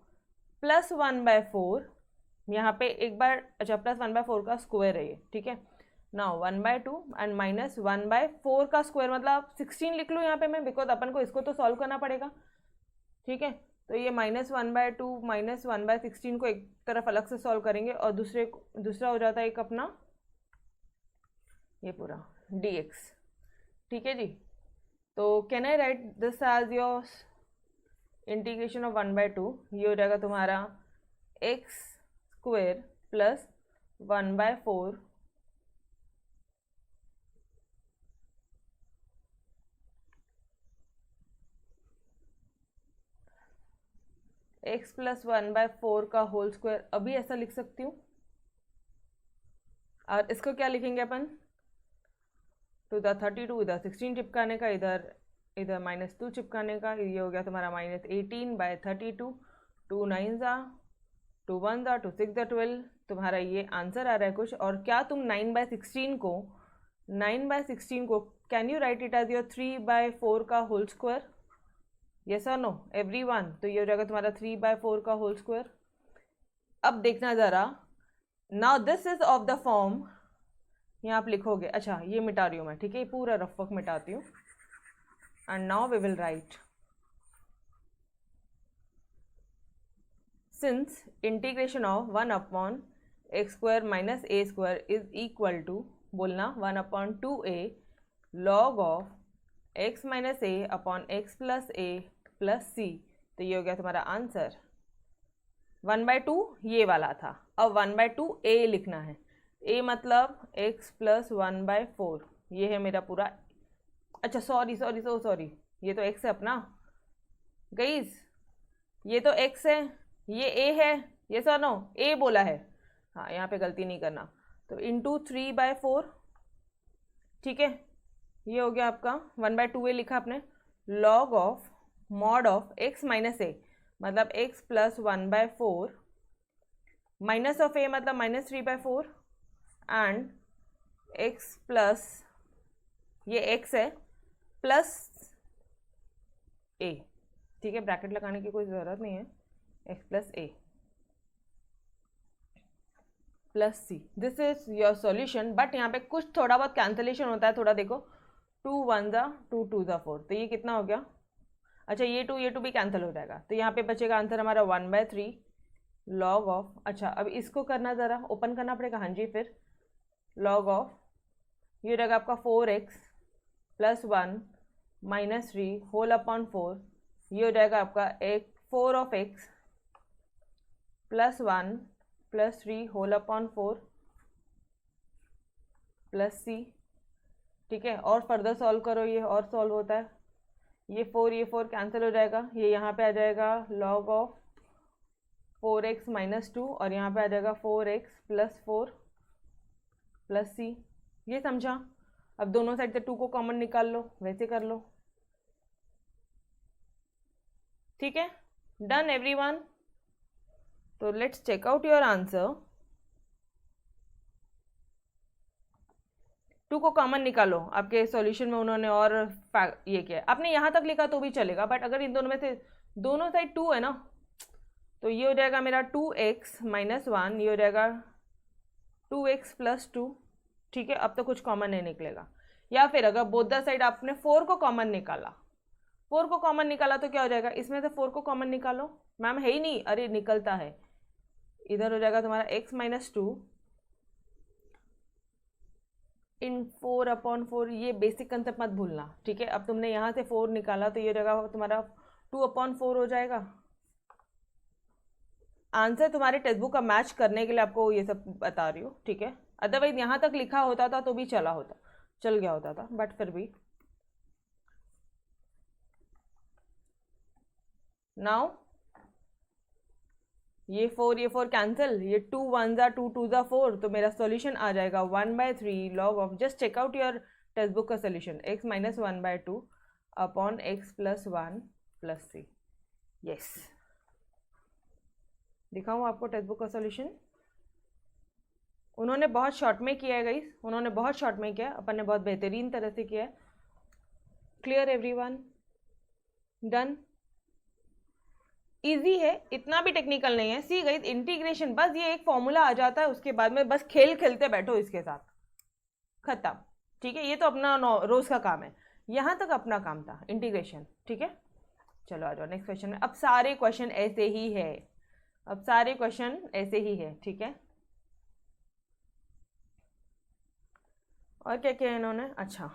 प्लस 1/4। यहाँ पे एक बार, अच्छा, प्लस 1/4 का स्क्वायर है ये, ठीक है। नाउ 1/2 एंड माइनस 1/4 का स्क्वायर, मतलब 16 लिख लूँ यहाँ पे मैं, बिकॉज अपन को इसको तो सॉल्व करना पड़ेगा, ठीक है। तो ये -1/2 माइनस 1/16 को एक तरफ अलग से सॉल्व करेंगे, और दूसरा हो जाता है एक अपना ये पूरा dx, ठीक है जी। तो can I write this as your integration of 1/2? ये हो जाएगा तुम्हारा x² प्लस 1/4 x प्लस 1/4 का होल स्क्वायर। अभी ऐसा लिख सकती हूँ, और इसको क्या लिखेंगे अपन? तो इधर 32, इधर 16 चिपकाने का, इधर इधर -2 चिपकाने का। ये हो गया तुम्हारा -18/32, 2 9 ज़ा 2 1 ज़ा 2 6 ज़ा 12। तुम्हारा ये आंसर आ रहा है कुछ। और क्या तुम 9/16 को can you write it as your 3/4 का होल स्क्वायर? यस और नो एवरीवन? तो ये हो जाएगा तुम्हारा 3/4 का होल स्क्वायर। अब देखना ज़रा, now this is of the form, यहाँ आप लिखोगे, अच्छा ये मिटा रही हूँ मैं, ठीक है, पूरा रफ वर्क मिटाती हूँ। And now we will write, since integration of 1/x² minus a² is equal to, बोलना 1/2a log of x minus a upon x plus a plus c। तो ये हो गया तुम्हारा आंसर। 1/2 ये वाला था, अब 1/2a लिखना है। a मतलब x प्लस 1/4, ये है मेरा पूरा। अच्छा सॉरी, ये तो x है अपना गाइस, ये तो x है, ये a है, ये सर नो a बोला है, हाँ यहाँ पे गलती नहीं करना। तो इंटू 3/4, ठीक है, ये हो गया आपका 1/2a लिखा आपने, log of mod of x minus a मतलब x plus 1/4 minus of a मतलब -3/4 एंड x प्लस, ये x है, प्लस a, ठीक है, ब्रैकेट लगाने की कोई ज़रूरत नहीं है, x plus a plus c, this is your solution. But यहाँ पे कुछ थोड़ा बहुत कैंसलेशन होता है, थोड़ा देखो, 2 1 ज़ा 2 2 ज़ा 4, तो ये कितना हो गया? अच्छा ये टू भी कैंसिल हो जाएगा, तो यहाँ पे बचेगा आंसर हमारा 1/3 लॉग ऑफ, अच्छा अब इसको करना, ज़रा ओपन करना पड़ेगा, हाँ जी, फिर लॉग ऑफ, ये रहेगा आपका 4x plus 1 minus 3 whole upon 4, ये हो जाएगा आपका 4 of x plus 1 plus 3 whole upon 4 plus c, ठीक है। और फर्दर सॉल्व करो, ये और सॉल्व होता है, ये 4 कैंसिल हो जाएगा, ये यहाँ पे आ जाएगा लॉग ऑफ 4x माइनस 2, और यहाँ पे आ जाएगा 4x प्लस 4 प्लस c, ये समझा? अब दोनों साइड से 2 को कॉमन निकाल लो, वैसे कर लो, ठीक है, डन एवरीवन। तो let's check out your answer. 2 को कॉमन निकालो, आपके सॉल्यूशन में उन्होंने और ये किया, आपने यहाँ तक लिखा तो भी चलेगा, बट अगर इन दोनों में से दोनों साइड 2 है ना, तो ये हो जाएगा मेरा 2x माइनस 1, ये हो जाएगा 2x प्लस 2, ठीक है। अब तो कुछ कॉमन नहीं निकलेगा। या फिर अगर बोथ द साइड आपने 4 को कॉमन निकाला, 4 को कॉमन निकाला तो क्या हो जाएगा, इसमें से 4 को कॉमन निकालो, मैम है ही नहीं, अरे निकलता है, इधर हो जाएगा तुम्हारा x माइनस 2 इन 4/4, ये बेसिक कंसेप्ट मत भूलना, ठीक है। अब तुमने यहाँ से 4 निकाला, तो ये जगह तुम्हारा 2/4 हो जाएगा। आंसर तुम्हारे टेक्स्ट बुक का मैच करने के लिए आपको ये सब बता रही हूँ, ठीक है। अदरवाइज यहाँ तक लिखा होता था तो भी चल गया होता था, बट फिर भी नाउ ये 4 कैंसिल, ये 2 1 ज़ा 2 2 ज़ा 4, तो मेरा सॉल्यूशन आ जाएगा 1/3 log of, just check out your text book का solution, x minus 1/2 upon x plus 1 plus c। Yes, दिखाऊँ आपको टेक्स्ट बुक का सोल्यूशन? उन्होंने बहुत शॉर्ट में किया है गाइस, उन्होंने बहुत शॉर्ट में किया, अपन ने बहुत बेहतरीन तरह से किया है। Clear everyone? डन? इजी है, इतना भी टेक्निकल नहीं है। सी गाइस, इंटीग्रेशन, बस ये एक फॉर्मूला आ जाता है, उसके बाद में बस खेल खेलते बैठो इसके साथ, खत्म। ठीक है, ये तो अपना रोज का काम है, यहाँ तक अपना काम था इंटीग्रेशन। ठीक है, चलो आ जाओ नेक्स्ट क्वेश्चन में। अब सारे क्वेश्चन ऐसे ही है, अब सारे क्वेश्चन ऐसे ही है। ठीक है, और क्या किया इन्होंने? अच्छा,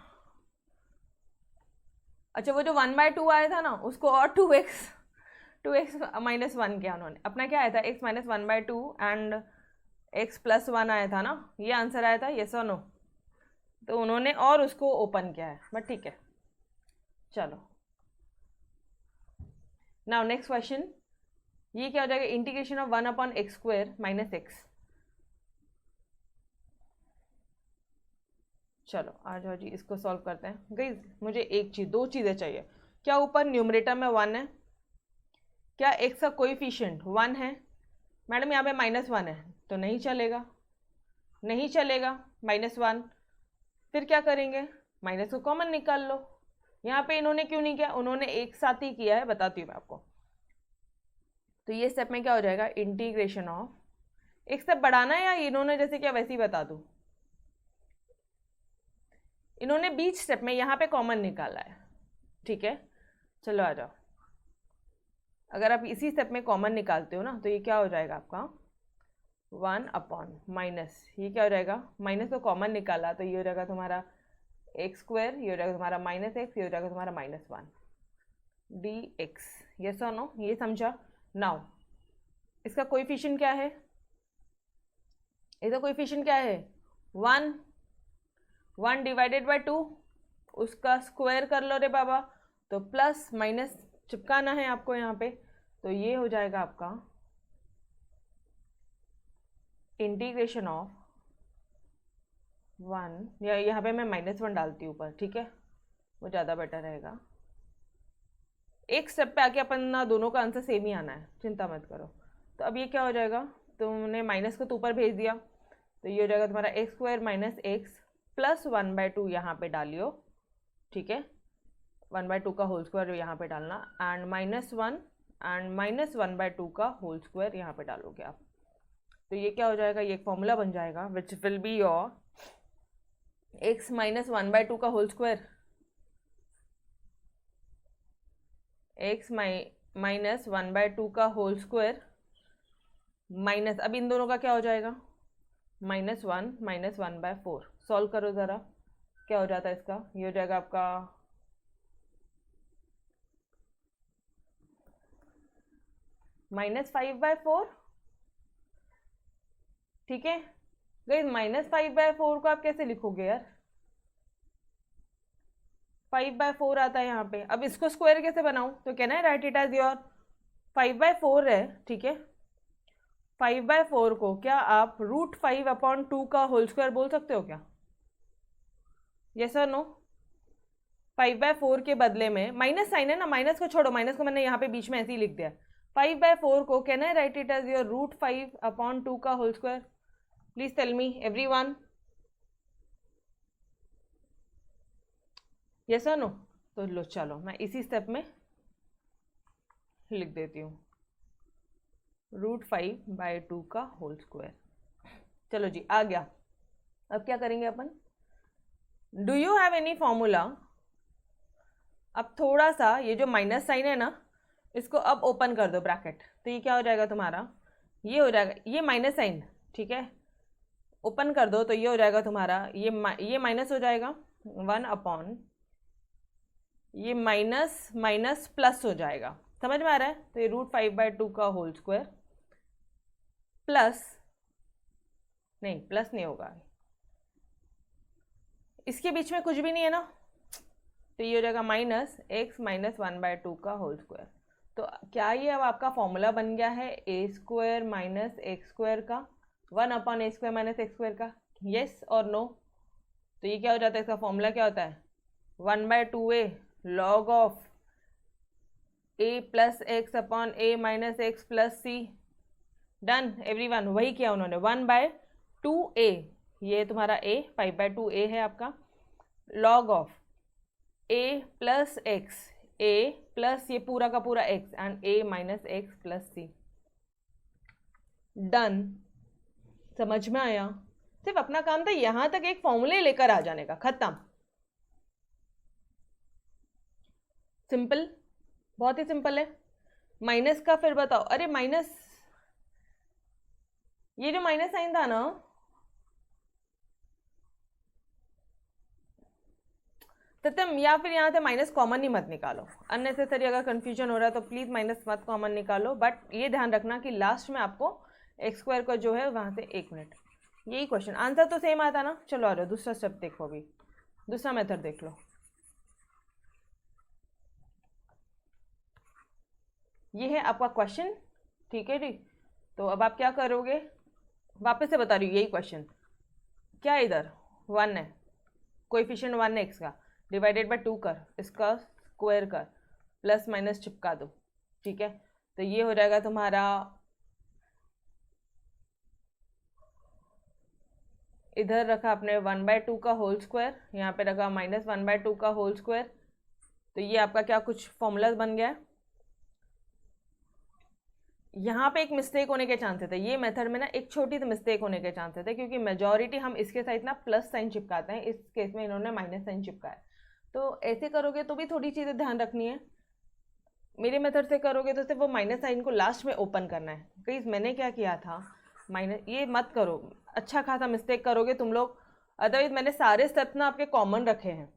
वो जो 1/2 आया था ना, उसको और 2x माइनस 1 किया उन्होंने। अपना क्या आया था? x minus 1/2 and x plus 1 आया था ना, ये आंसर आया था, यस और नो? तो उन्होंने और उसको ओपन किया है, बट ठीक है। चलो नाउ नेक्स्ट क्वेश्चन, ये क्या हो जाएगा? Integration of 1/x² minus x। चलो आ जाओ जी, इसको सॉल्व करते हैं। गाइस मुझे एक चीज़, दो चीज़ें चाहिए। क्या ऊपर न्यूमरेटर में 1 है? क्या x का कोएफिशिएंट 1 है? मैडम यहाँ पे -1 है, तो नहीं चलेगा, नहीं चलेगा -1। फिर क्या करेंगे? माइनस को कॉमन निकाल लो। यहाँ पे इन्होंने क्यों नहीं किया? उन्होंने एक साथ ही किया है, बताती हूँ मैं आपको। तो ये स्टेप में क्या हो जाएगा? इंटीग्रेशन ऑफ, एक स्टेप बढ़ाना है या इन्होंने जैसे क्या वैसे ही बता दूँ? इन्होंने बीच स्टेप में यहाँ पे कॉमन निकाला है। ठीक है, चलो आ जाओ। अगर आप इसी स्टेप में कॉमन निकालते हो ना, तो ये क्या हो जाएगा आपका? 1 अपॉन माइनस, ये क्या हो जाएगा? माइनस को कॉमन निकाला तो ये हो जाएगा तुम्हारा x², ये हो जाएगा तुम्हारा -x, ये हो जाएगा तुम्हारा -1 dx। यस और नो? ये समझा? नाउ इसका कोएफिशिएंट क्या है? इसका कोएफिशिएंट क्या है? 1 डिवाइडेड बाय 2, उसका स्क्वायर कर लो रे बाबा, तो प्लस माइनस चिपकाना है आपको यहाँ पे। तो ये हो जाएगा आपका इंटीग्रेशन ऑफ 1, या यहाँ पे मैं -1 डालती हूँ ऊपर, ठीक है, वो ज़्यादा बेटर रहेगा। एक स्टेप पे आके अपन ना दोनों का आंसर सेम ही आना है, चिंता मत करो। तो अब ये क्या हो जाएगा? तुमने माइनस को तो ऊपर भेज दिया, तो ये हो जाएगा तुम्हारा x² माइनस x प्लस 1/2 यहाँ पे डालियो। ठीक है, 1/2 का होल स्क्वायर यहाँ पे डालना, एंड -1 एंड -1/2 का होल स्क्वायर यहाँ पे डालोगे आप। तो ये क्या हो जाएगा? ये एक फॉर्मूला बन जाएगा which will be your x minus 1/2 का होल स्क्वायर, x माइनस 1/2 का होल स्क्वायर माइनस, अब इन दोनों का क्या हो जाएगा? -1 माइनस 1/4। सॉल्व करो ज़रा, क्या हो जाता है इसका? ये हो जाएगा आपका -5/4। ठीक है गाइस, -5/4 को आप कैसे लिखोगे यार? 5/4 आता है यहाँ पे। अब इसको स्क्वायर कैसे बनाऊं? तो कहना है राइट इट एज योर 5/4 है। ठीक है, 5/4 को क्या आप √5/2 का होल स्क्वायर बोल सकते हो क्या? यस और नो? 5/4 के बदले में माइनस साइन है ना, माइनस को छोड़ो, माइनस को मैंने यहाँ पे बीच में ऐसे ही लिख दिया। 5/4 को can I write it as your √5/2 का whole square? Please tell me everyone, yes और नो? तो लो चलो मैं इसी स्टेप में लिख देती हूँ √5/2 का होल स्क्वायर। चलो जी आ गया। अब क्या करेंगे अपन? Do you have any formula? अब थोड़ा सा ये जो माइनस साइन है ना, इसको अब ओपन कर दो ब्रैकेट, तो ये क्या हो जाएगा तुम्हारा? ये हो जाएगा, ये माइनस साइन, ठीक है, ओपन कर दो तो ये हो जाएगा तुम्हारा, ये माइनस हो जाएगा 1 अपॉन, ये माइनस माइनस प्लस हो जाएगा। समझ में आ रहा है? तो ये √5/2 का होल स्क्वायर प्लस, नहीं प्लस नहीं होगा, इसके बीच में कुछ भी नहीं है ना, तो ये हो जाएगा -x माइनस 1/2 का होल स्क्वायर। तो क्या ये अब आपका फॉर्मूला बन गया है ए स्क्वायर माइनस एक्स स्क्वायर का, 1/a² माइनस एक्स स्क्वायर का, येस और नो? तो ये क्या हो जाता है, इसका फॉर्मूला क्या होता है, 1/2a log of a plus x upon a minus x plus C. Done everyone, वही किया उन्होंने, 1/2a, ये तुम्हारा a 5/2a है आपका, log of a plus x, a plus ये पूरा का पूरा x and a minus x plus C. Done, समझ में आया? सिर्फ अपना काम था यहां तक एक फॉर्मूले लेकर आ जाने का, खत्म। सिंपल, बहुत ही सिंपल है। माइनस का फिर बताओ, अरे माइनस, ये जो माइनस साइन था ना, सत्यम, या फिर यहाँ से माइनस कॉमन ही मत निकालो, अननेसेसरी अगर कंफ्यूजन हो रहा है तो प्लीज माइनस मत कॉमन निकालो, बट ये ध्यान रखना कि लास्ट में आपको एक्स स्क्वायर का जो है वहां से 1 मिनट, यही क्वेश्चन आंसर तो सेम आता ना। चलो आ जाओ, दूसरा स्टेप देखो, अभी दूसरा मेथड देख लो। ये है आपका क्वेश्चन, ठीक है जी। तो अब आप क्या करोगे, वापस से बता रही हूँ, यही क्वेश्चन क्या है, इधर 1 है, कोएफिशिएंट 1 है एक्स का, डिवाइडेड बाय 2 कर, इसका स्क्वायर कर, प्लस माइनस चिपका दो, ठीक है। तो ये हो जाएगा तुम्हारा, इधर रखा आपने 1/2 का होल स्क्वायर, यहाँ पे रखा माइनस 1/2 का होल स्क्वायर, तो ये आपका क्या कुछ फॉर्मूला बन गया है। यहाँ पे एक मिस्टेक होने के चांसेस है, ये मेथड में ना एक छोटी सी मिस्टेक होने के चांसेस है, क्योंकि मेजॉरिटी हम इसके साइड ना प्लस साइन चिपकाते हैं, इस केस में इन्होंने माइनस साइन चिपकाया। तो ऐसे करोगे तो भी थोड़ी चीज़ें ध्यान रखनी है, मेरे मेथड से करोगे तो सिर्फ वो माइनस साइन को लास्ट में ओपन करना है। गाइस मैंने क्या किया था, माइनस, ये मत करो, अच्छा खासा मिस्टेक करोगे तुम लोग, अदरवाइज मैंने सारे स्टेप ना आपके कॉमन रखे हैं,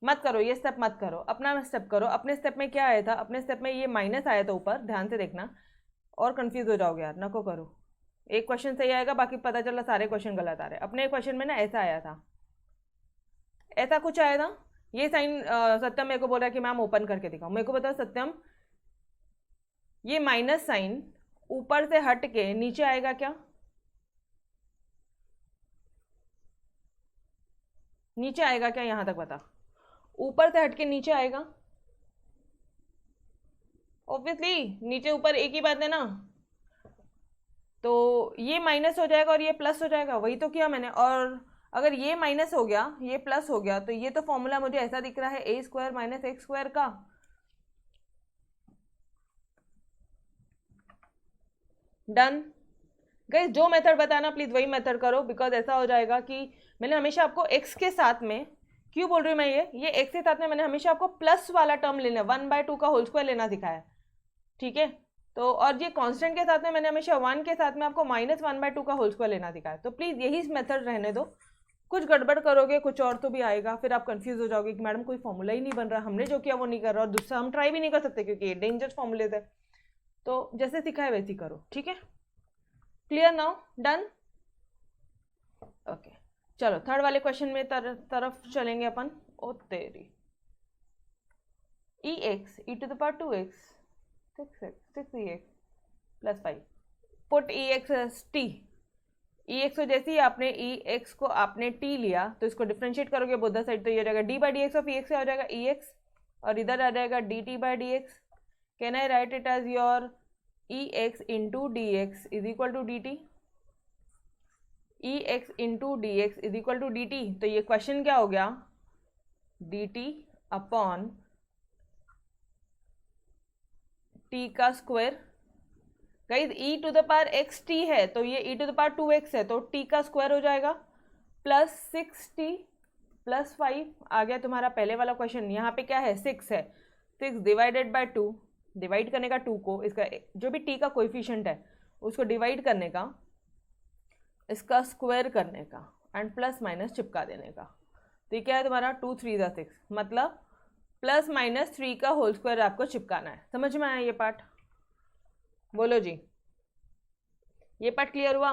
मत करो ये स्टेप, मत करो, अपना स्टेप करो। अपने स्टेप में क्या आया था, अपने स्टेप में ये माइनस आया था ऊपर, ध्यान से देखना, और कंफ्यूज हो जाओगे यार, नको करो। एक क्वेश्चन सही आएगा, बाकी पता चला सारे क्वेश्चन गलत आ रहे। अपने क्वेश्चन में ना ऐसा आया था, ऐसा कुछ आया था, ये साइन सत्यम मेरे को बोल रहा है कि मैम ओपन करके दिखाओ, मेरे को बताओ सत्यम, ये माइनस साइन ऊपर से हट के नीचे आएगा क्या, नीचे आएगा क्या, यहां तक बता, ऊपर से हट के नीचे आएगा? ऑब्वियसली नीचे ऊपर एक ही बात है ना, तो ये माइनस हो जाएगा और ये प्लस हो जाएगा, वही तो किया मैंने। और अगर ये माइनस हो गया, ये प्लस हो गया, तो ये तो फॉर्मूला मुझे ऐसा दिख रहा है ए स्क्वायर माइनस एक्स स्क्वायर का। डन गाइस, जो मेथड बताना प्लीज वही मेथड करो, बिकॉज ऐसा हो जाएगा कि मैंने हमेशा आपको एक्स के साथ में, क्यों बोल रही हूँ मैं ये एक्स के साथ में मैंने हमेशा आपको प्लस वाला टर्म लेना, 1/2 का होल स्क्वायर लेना सिखाया, ठीक है। तो और ये कांस्टेंट के साथ में मैंने हमेशा 1 के साथ में आपको माइनस 1/2 का होल स्क्वायर लेना सिखाया। तो प्लीज यही मेथड रहने दो, कुछ गड़बड़ करोगे कुछ और तो भी आएगा, फिर आप कंफ्यूज हो जाओगे कि मैडम कोई फॉर्मूला ही नहीं बन रहा, हमने जो किया वो नहीं कर रहा, और दूसरा हम ट्राई भी नहीं कर सकते क्योंकि ये डेंजरस फॉर्मूलेज है। तो जैसे सिखाए वैसे करो, ठीक है। Clear now, done, okay. चलो थर्ड वाले क्वेश्चन में तरफ चलेंगे अपन। ओ तेरी, e x e to the power 2x 6e x plus 5, put e x t, e x को जैसे ही आपने ई एक्स को आपने टी लिया तो इसको डिफ्रेंशिएट करोगे बोथ साइड, तो ये हो जाएगा d by d x of e x, हो जाएगा ई एक्स, और इधर आ जाएगा d t by d x. Can I write it as your e x into d x is equal to d t, e x into d x is equal to d t. तो ये question क्या हो गया, d t upon t का square. Guys e to the power x t है तो ये ई to the power 2x है, तो टी का स्क्वायर हो जाएगा प्लस 6t प्लस 5 आ गया तुम्हारा पहले वाला क्वेश्चन। यहाँ पे क्या है, 6 है, 6 डिवाइडेड बाय 2, डिवाइड करने का 2 को, इसका जो भी टी का कोएफिशिएंट है उसको डिवाइड करने का, इसका स्क्वायर करने का, एंड प्लस माइनस चिपका देने का। तो ये क्या है तुम्हारा 2 3 6, मतलब प्लस माइनस 3 का होल स्क्वायर आपको चिपकाना है। समझ में आया ये पार्ट, बोलो जी, ये पार्ट क्लियर हुआ।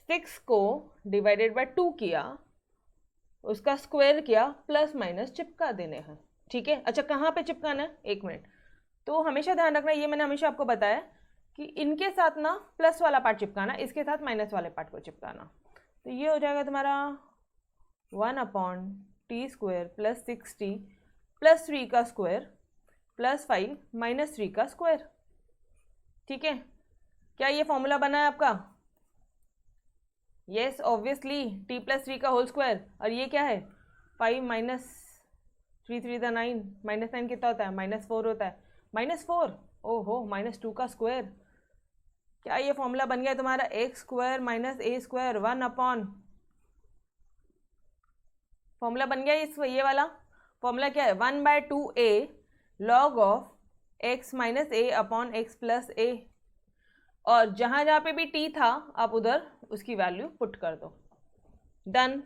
6 को डिवाइडेड बाय 2 किया, उसका स्क्वायर किया, प्लस माइनस चिपका देने हैं, ठीक है। अच्छा कहाँ पे चिपकाना है, एक मिनट, तो हमेशा ध्यान रखना, ये मैंने हमेशा आपको बताया कि इनके साथ ना प्लस वाला पार्ट चिपकाना, इसके साथ माइनस वाले पार्ट को चिपकाना। तो ये हो जाएगा तुम्हारा 1/t² प्लस 6t प्लस 3 का स्क्वायर प्लस 5 माइनस 3 का स्क्वायर। ठीक है, क्या ये फॉर्मूला बना है आपका? यस ऑब्वियसली, t प्लस 3 का होल स्क्वायर। और ये क्या है? 5 माइनस 3 3 × 9, -9 कितना होता है? -4 होता है। -4, ओहो, -2 का स्क्वायर। क्या ये फॉर्मूला बन गया तुम्हारा? x² minus a² 1/। फॉर्मूला बन गया ये वाला फॉर्मूला क्या है? 1/2a log of x minus a upon x plus a। और जहां जहां पे भी t था आप उधर उसकी वैल्यू पुट कर दो। डन।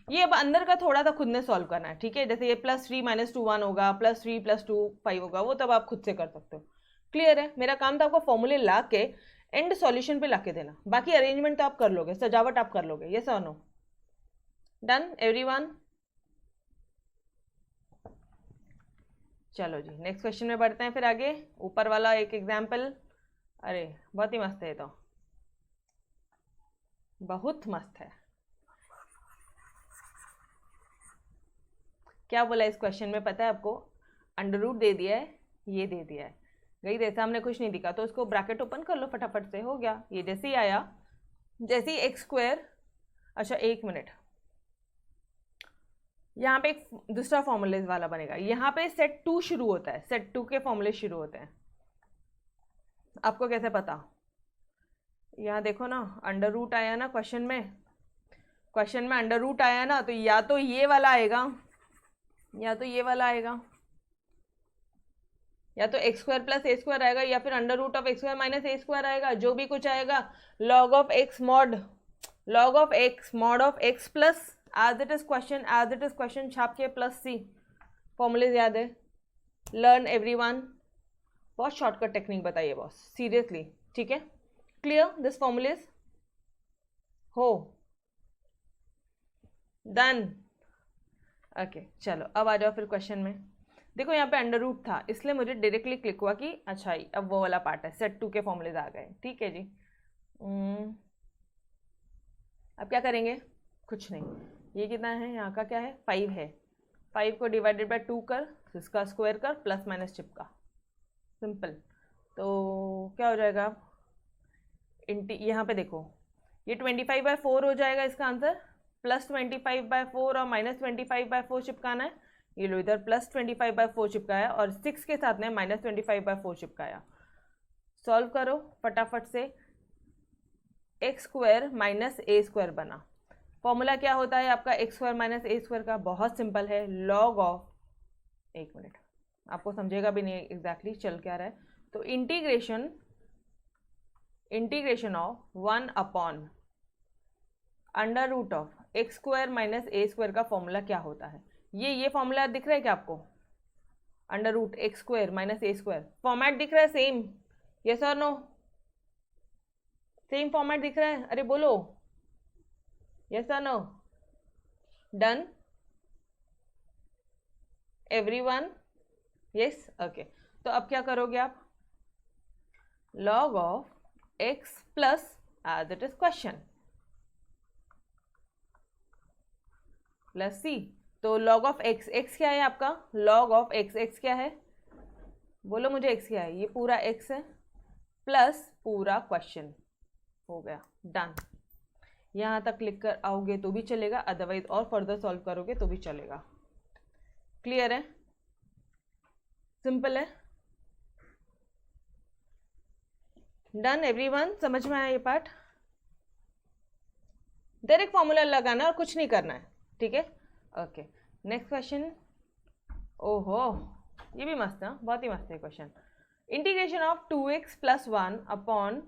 ये अब अंदर का थोड़ा सा खुद ने सॉल्व करना है, ठीक है? जैसे ये +3 - 2 1 होगा, +3 + 2 5 होगा, वो तब आप खुद से कर सकते हो। क्लियर है? मेरा काम था आपको फॉर्मूले ला के एंड सॉल्यूशन पे ला के देना, बाकी अरेंजमेंट तो आप कर लोगे, सजावट आप कर लोगे। यस और नो? Done everyone? चलो जी, नेक्स्ट क्वेश्चन में बढ़ते हैं फिर आगे। ऊपर वाला एक एग्जाम्पल, अरे बहुत ही मस्त है, तो बहुत मस्त है। क्या बोला इस क्वेश्चन में पता है आपको? √ दे दिया है, ये दे दिया है, गई जैसे हमने कुछ नहीं दिखा, तो उसको ब्रैकेट ओपन कर लो फटाफट से, हो गया। ये जैसे ही आया, जैसे ही x², अच्छा 1 मिनट, यहाँ पे एक दूसरा फॉर्मूले वाला बनेगा। यहाँ पे सेट 2 शुरू होता है, सेट 2 के फॉर्मूले शुरू होते हैं। आपको कैसे पता? यहाँ देखो ना, √ आया ना क्वेश्चन में, क्वेश्चन में √ आया ना, तो या तो ये वाला आएगा या तो ये वाला आएगा, या तो x² प्लस a² आएगा, या फिर √ ऑफ x² माइनस a² आएगा, जो भी कुछ आएगा। log of x mod of x plus as it is question छाप के प्लस c। फॉर्मूलेज याद है? Learn everyone. बहुत शॉर्टकट टेक्निक बताइए बॉस, सीरियसली, ठीक है? Clear this formulas? हो डन? ओके चलो, अब आ जाओ फिर क्वेश्चन में। देखो यहाँ पे √ था, इसलिए मुझे डायरेक्टली क्लिक हुआ कि अच्छा ही अब वो वाला पार्ट है, सेट 2 के फॉर्मूलेज आ गए। ठीक है जी। अब क्या करेंगे? कुछ नहीं, ये कितना है? यहाँ का क्या है? 5 है। 5 को डिवाइडेड बाय 2 कर, इसका स्क्वायर कर, प्लस माइनस चिपका, सिंपल। तो क्या हो जाएगा? यहाँ पे देखो, ये 25/4 हो जाएगा इसका आंसर, +25/4 और -25/4 चिपकाना है। ये लो इधर +25/4 चिपकाया और 6 के साथ में -25/4 चिपकाया। सॉल्व करो फटाफट से, x² माइनस a² बना। फॉर्मूला क्या होता है आपका x² माइनस a² का? बहुत सिंपल है, log ऑफ, 1 मिनट, आपको समझेगा भी नहीं एग्जैक्टली चल क्या रहा है। तो integration of 1/√ of x² minus a² का फॉर्मूला क्या होता है? ये फॉर्मूला दिख रहा है क्या आपको? √ x² माइनस a², फॉर्मेट दिख रहा है सेम? यस और नो? सेम फॉर्मेट दिख रहा है? अरे बोलो यस और no? Done everyone? Yes okay. तो अब क्या करोगे आप? log of x plus as it is question plus c। तो log ऑफ x, x क्या है आपका? log ऑफ x, x क्या है? बोलो मुझे, x क्या है? ये पूरा x है प्लस पूरा क्वेश्चन, हो गया डन। यहाँ तक क्लिक कर आओगे तो भी चलेगा, अदरवाइज और फर्दर सॉल्व करोगे तो भी चलेगा। क्लियर है? सिंपल है? Done everyone? समझ में आया ये पार्ट? डायरेक्ट फॉर्मूला लगाना और कुछ नहीं करना है, ठीक है? Okay next question. ओहो ये भी मस्त है, बहुत ही मस्त है question. Integration of 2x + 1 upon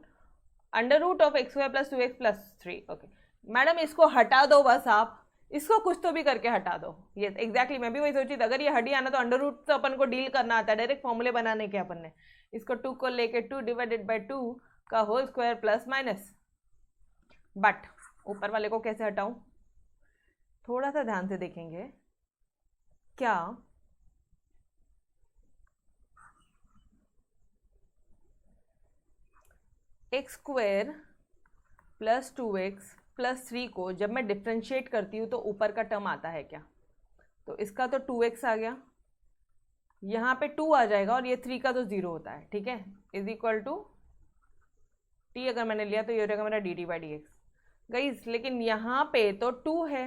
√ of x² + 2x + 3। Okay madam इसको हटा दो बस, आप इसको कुछ तो भी करके हटा दो। यस एग्जैक्टली, मैं भी वही सोची थी, अगर ये हट आना तो √ तो अपन को डील करना आता है, डायरेक्ट फॉर्मूले बनाने के अपन ने। इसको 2 को लेके 2 डिवाइडेड बाय 2 का whole square plus minus. But ऊपर वाले को कैसे हटाऊं? थोड़ा सा ध्यान से देखेंगे, क्या x square plus 2x plus 3 को जब मैं डिफ्रेंशिएट करती हूँ तो ऊपर का टर्म आता है क्या? तो इसका तो 2x आ गया, यहाँ पे 2 आ जाएगा और ये 3 का तो 0 होता है, ठीक है, इज इक्वल टू t अगर मैंने लिया तो ये हो जाएगा मेरा dt by d x. Guys लेकिन यहाँ पे तो 2 है,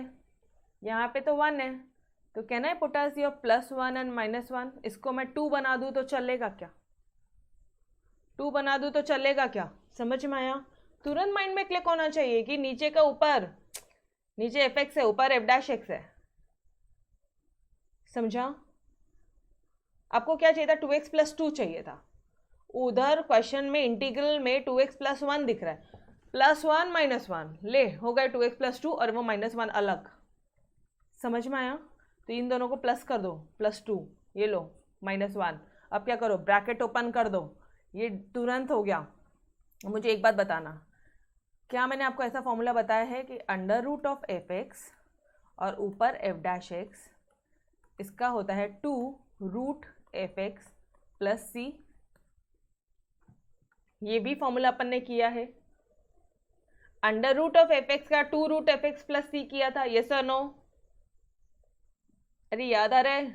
यहाँ पे तो 1 है, तो कहना है पुट योर +1 एंड -1। इसको मैं 2 बना दूँ तो चलेगा क्या? 2 बना दूँ तो चलेगा क्या? समझ में आया? तुरंत माइंड में क्लिक होना चाहिए कि नीचे का ऊपर, नीचे f(x) है, ऊपर f'(x) है। समझा? आपको क्या चाहिए था? 2x + 2 चाहिए था। उधर क्वेश्चन में इंटीग्रल में 2x + 1 दिख रहा है, +1 -1 ले हो गए 2x + 2 और वो -1 अलग। समझ में आया? तो इन दोनों को प्लस कर दो, +2 ये लो -1। अब क्या करो? ब्रैकेट ओपन कर दो, ये तुरंत हो गया। मुझे एक बात बताना, क्या मैंने आपको ऐसा फॉर्मूला बताया है कि √f(x) और ऊपर f'(x) इसका होता है 2√f(x) + c? ये भी फॉर्मूला अपन ने किया है। √f(x) का 2√f(x + c किया था, यस और नो? अरे याद आ रहा है?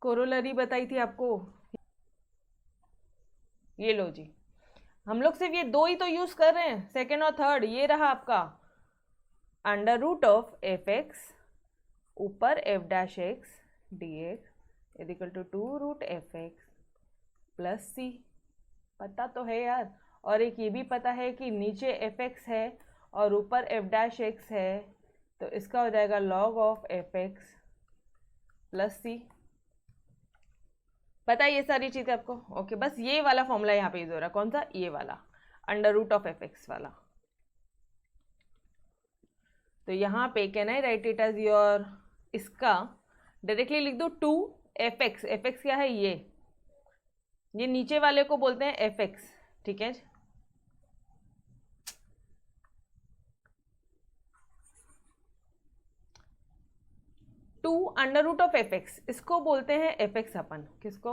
कोरोलरी बताई थी आपको, ये लो जी। हम लोग सिर्फ ये दो ही तो यूज कर रहे हैं, सेकेंड और थर्ड। ये रहा आपका √f(x) ऊपर f'(x) dx is equal to 2√f(x + c। पता तो है यार, और एक ये भी पता है कि नीचे f(x) है और ऊपर f'(x) है, तो इसका हो जाएगा log of f(x + c। पता है ये सारी चीजें आपको? ओके, बस ये वाला फॉर्मूला यहाँ पे यूज हो रहा है। कौन सा? ये वाला, √f(x) वाला। तो यहाँ पे can I write it as your, इसका डायरेक्टली लिख दो 2f(x). f(x) क्या है? ये नीचे वाले को बोलते हैं f(x), ठीक है। टू √f(x) इसको बोलते हैं f(x) अपन। किसको?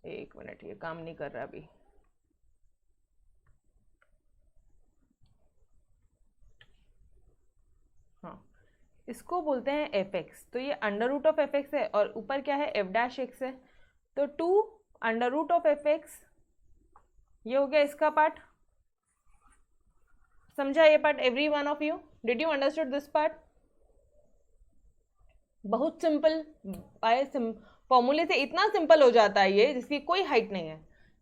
एक मिनट, ये काम नहीं कर रहा अभी। हाँ, इसको बोलते हैं f(x). तो ये √f(x) है और ऊपर क्या है? f'(x) है, तो 2 √f(x) ये हो गया इसका पार्ट। समझा ये part every one of you? Did you understood this part? बहुत सिंपल, फॉर्मूले से इतना सिंपल हो जाता है ये, जिसकी कोई हाइट नहीं है,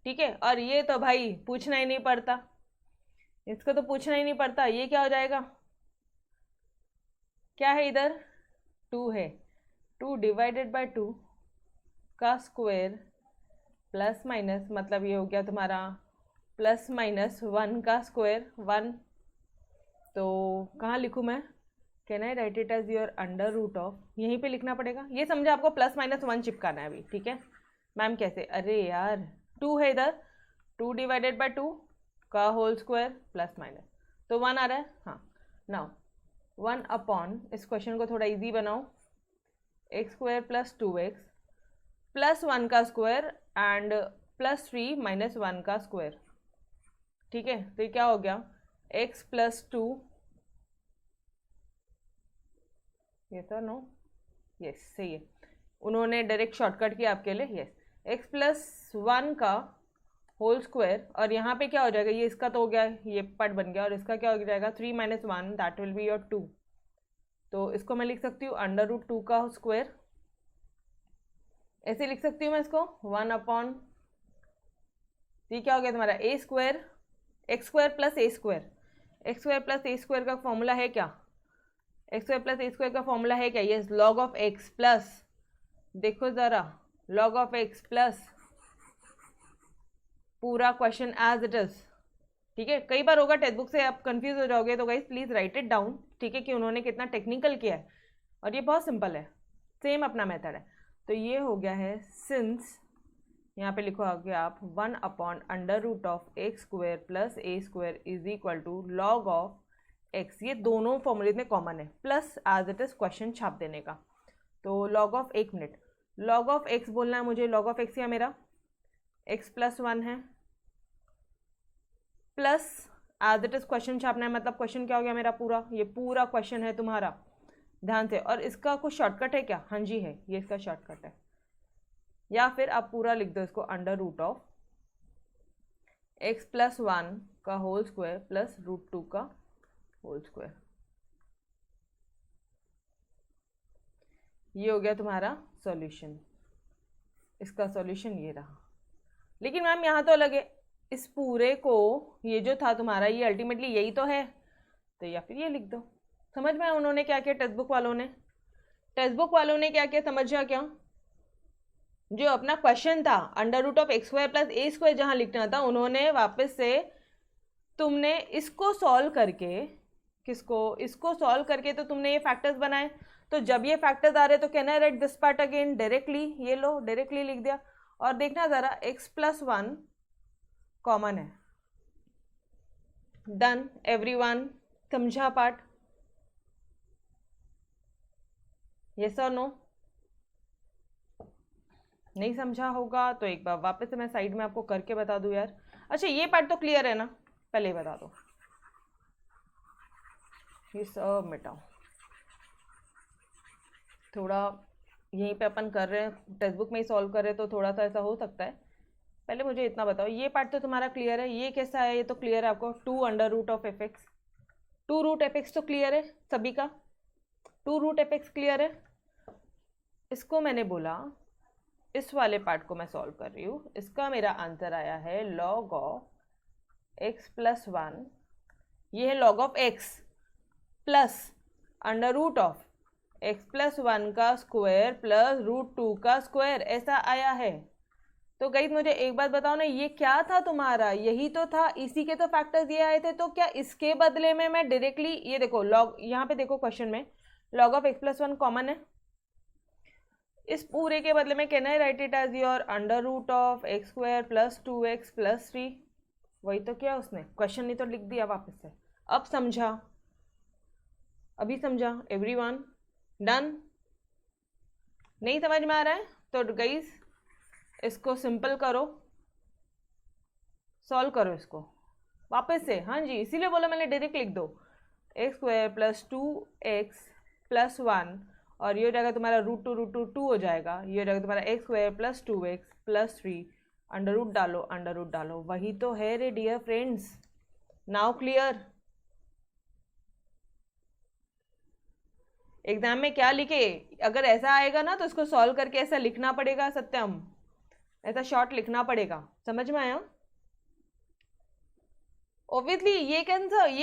ठीक है। और ये तो भाई पूछना ही नहीं पड़ता, इसको तो पूछना ही नहीं पड़ता। ये क्या हो जाएगा? क्या है इधर? 2 है, 2 डिवाइडेड बाय 2 का स्क्वायर प्लस माइनस, मतलब ये हो गया तुम्हारा +-1 का स्क्वायर 1। तो कहाँ लिखूँ मैं? Can I write it as your √ऑफ, यहीं पे लिखना पड़ेगा। ये समझा आपको? +-1 चिपकाना है अभी, ठीक है। मैम कैसे? अरे यार 2 है इधर, 2 डिवाइडेड बाय 2 का होल स्क्वायर प्लस माइनस, तो 1 आ रहा है। हाँ, नाउ 1 अपॉन, इस क्वेश्चन को थोड़ा इजी बनाओ, x² + 2x +1 का स्क्वायर एंड +3 - 1 का स्क्वायर, ठीक है। तो ये क्या हो गया? x + 2, ये तो नो, यस सही है, उन्होंने डायरेक्ट शॉर्टकट किया आपके लिए, यस। x + 1 का होल स्क्वायर, और यहाँ पे क्या हो जाएगा? ये इसका तो हो गया, ये पार्ट बन गया, और इसका क्या हो जाएगा? 3 - 1 दैट विल बी योर 2। तो इसको मैं लिख सकती हूँ √2 का स्क्वायर, ऐसे लिख सकती हूँ मैं इसको 1 अपॉन, ये क्या हो गया तुम्हारा? a² x² + a², x² + a² का फॉर्मूला है क्या? x² + a² का फॉर्मूला है क्या? Yes, log of x plus, देखो जरा, log of x प्लस पूरा क्वेश्चन एज इट इज, ठीक है। कई बार होगा टेक्स्ट बुक से आप कंफ्यूज हो जाओगे, तो guys please right it down, ठीक है, कि उन्होंने कितना टेक्निकल किया है, और ये बहुत सिंपल है, सेम अपना मेथड है। तो ये हो गया है सिंस, यहाँ पे लिखो आगे आप 1 upon √(x² + a² is equal to log of x। ये दोनों फॉर्मूले में कॉमन है, plus as it is question छाप देने का। तो लॉग ऑफ, एक मिनट, लॉग ऑफ एक्स बोलना है मुझे। लॉग ऑफ एक्स या मेरा एक्स प्लस 1 है, plus as it is question छापना है। मतलब क्वेश्चन क्या हो गया मेरा, पूरा ये पूरा क्वेश्चन है तुम्हारा, ध्यान से। और इसका कुछ शॉर्टकट है क्या? हाँ जी है, ये इसका शॉर्टकट है। या फिर आप पूरा लिख दो इसको, under root of x plus 1 का होल स्क्वायर प्लस रूट 2 का होल स्क्वायर। ये हो गया तुम्हारा सॉल्यूशन। इसका सॉल्यूशन ये रहा। लेकिन मैम यहाँ तो अलग है, इस पूरे को, ये जो था तुम्हारा ये अल्टीमेटली यही तो है, तो या फिर ये लिख दो। समझ में उन्होंने क्या किया, टेक्स्ट बुक वालों ने, टेक्स्ट बुक वालों ने क्या किया समझा क्या? जो अपना क्वेश्चन था under root of x square plus A square जहां लिखना था, उन्होंने वापस से तुमने इसको सॉल्व करके, किसको, इसको सॉल्व करके तो तुमने ये फैक्टर्स बनाए। तो जब ये फैक्टर्स आ रहे तो can I write this part again directly, ये लो डायरेक्टली लिख दिया। और देखना जरा, एक्स प्लस 1 कॉमन है, डन एवरीवन, समझा पार्ट? यस और नो? नहीं समझा होगा तो एक बार वापस से मैं साइड में आपको करके बता दूं यार। अच्छा ये पार्ट तो क्लियर है ना, पहले ही बता दो, ये सब मिटाओ। थोड़ा यहीं पे अपन कर रहे हैं, टेक्स्ट बुक में ही सॉल्व कर रहे हैं तो थोड़ा सा ऐसा हो सकता है। पहले मुझे इतना बताओ, ये पार्ट तो तुम्हारा क्लियर है, ये कैसा है? ये तो क्लियर है आपको, 2 under root of f x, 2 root f x तो क्लियर है सभी का, 2 रूट एफ एक्स क्लियर है। इसको मैंने बोला, इस वाले पार्ट को मैं सॉल्व कर रही हूँ, इसका मेरा आंसर आया है लॉग ऑफ एक्स प्लस 1, ये है log of x plus under root of x plus 1 का स्क्वायर प्लस रूट 2 का स्क्वायर, ऐसा आया है। तो गाइस मुझे एक बात बताओ ना, ये क्या था तुम्हारा? यही तो था, इसी के तो फैक्टर्स ये आए थे। तो क्या इसके बदले में मैं डायरेक्टली, ये देखो लॉग, यहाँ पे देखो क्वेश्चन में log of x plus 1 common है, इस पूरे के बदले में can I write it as your under root of x square plus 2x plus 3? वही तो किया उसने, क्वेश्चन नहीं तो लिख दिया वापस से। अब समझा? अभी समझा एवरीवन? डन? नहीं समझ में आ रहा है तो गाइस इसको सिंपल करो, सॉल्व करो इसको वापस से। हाँ जी, इसीलिए बोला मैंने डायरेक्ट लिख दो, x square plus 2x plus 1, और ये हो जाएगा तुम्हारा रूट 2 हो जाएगा, ये हो जाएगा तुम्हारा x square plus 2x plus 3, under root डालो, अंडर रूट डालो, वही तो है रे dear friends. Now clear? Exam में क्या लिखे, अगर ऐसा आएगा ना तो इसको सॉल्व करके ऐसा लिखना पड़ेगा सत्यम, ऐसा शॉर्ट लिखना पड़ेगा। समझ में आया? ऑब्वियसली ये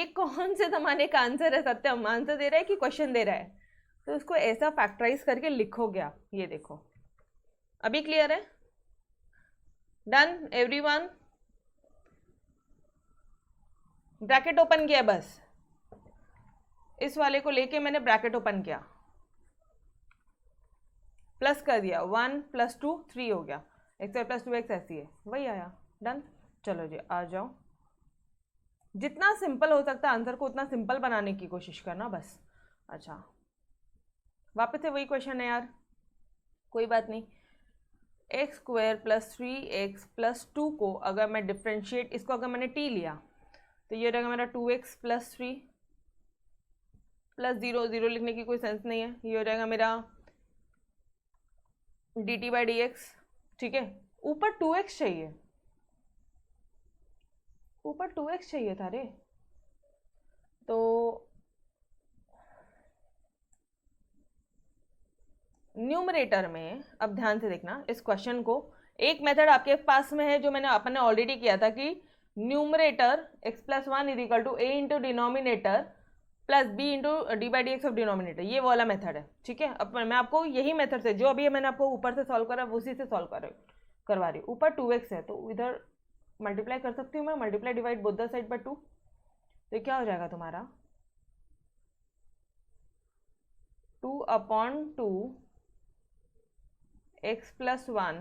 कौन से जमाने का आंसर है? सत्यम आंसर दे रहा है कि क्वेश्चन दे रहा है? तो इसको ऐसा फैक्टराइज करके लिखोगे आप। ये देखो अभी क्लियर है? Done everyone? ब्रैकेट ओपन किया, बस इस वाले को लेके मैंने ब्रैकेट ओपन किया, प्लस कर दिया, 1 प्लस 2 3 हो गया, एक्स प्लस 2x ऐसी है, वही आया। डन? चलो जी आ जाओ, जितना सिंपल हो सकता है आंसर को उतना सिंपल बनाने की कोशिश करना बस। अच्छा वापस से वही क्वेश्चन है यार, कोई बात नहीं। X square plus 3x plus 2 को अगर मैं डिफ्रेंशिएट, इसको अगर मैंने t लिया तो ये रहेगा मेरा 2x प्लस 3 प्लस 0, 0 लिखने की कोई सेंस नहीं है, ये हो जाएगा मेरा dt बाई डी एक्स। ठीक है, ऊपर 2x चाहिए, ऊपर 2x चाहिए था रे। तो न्यूमरेटर में अब ध्यान से देखना इस क्वेश्चन को, एक मेथड आपके पास में है जो मैंने अपन ने ऑलरेडी किया था कि numerator x plus 1 is equal to a into denominator plus b into d by d x of denominator, ये वाला मेथड है। ठीक है, अब मैं आपको यही मेथड से, जो अभी मैंने आपको ऊपर से सॉल्व करा उसी से सॉल्व करवा रही हूँ। ऊपर 2x है तो इधर मल्टीप्लाई कर सकती हूँ मैं, multiply divide both the side by 2, तो क्या हो जाएगा तुम्हारा 2/2 x plus 1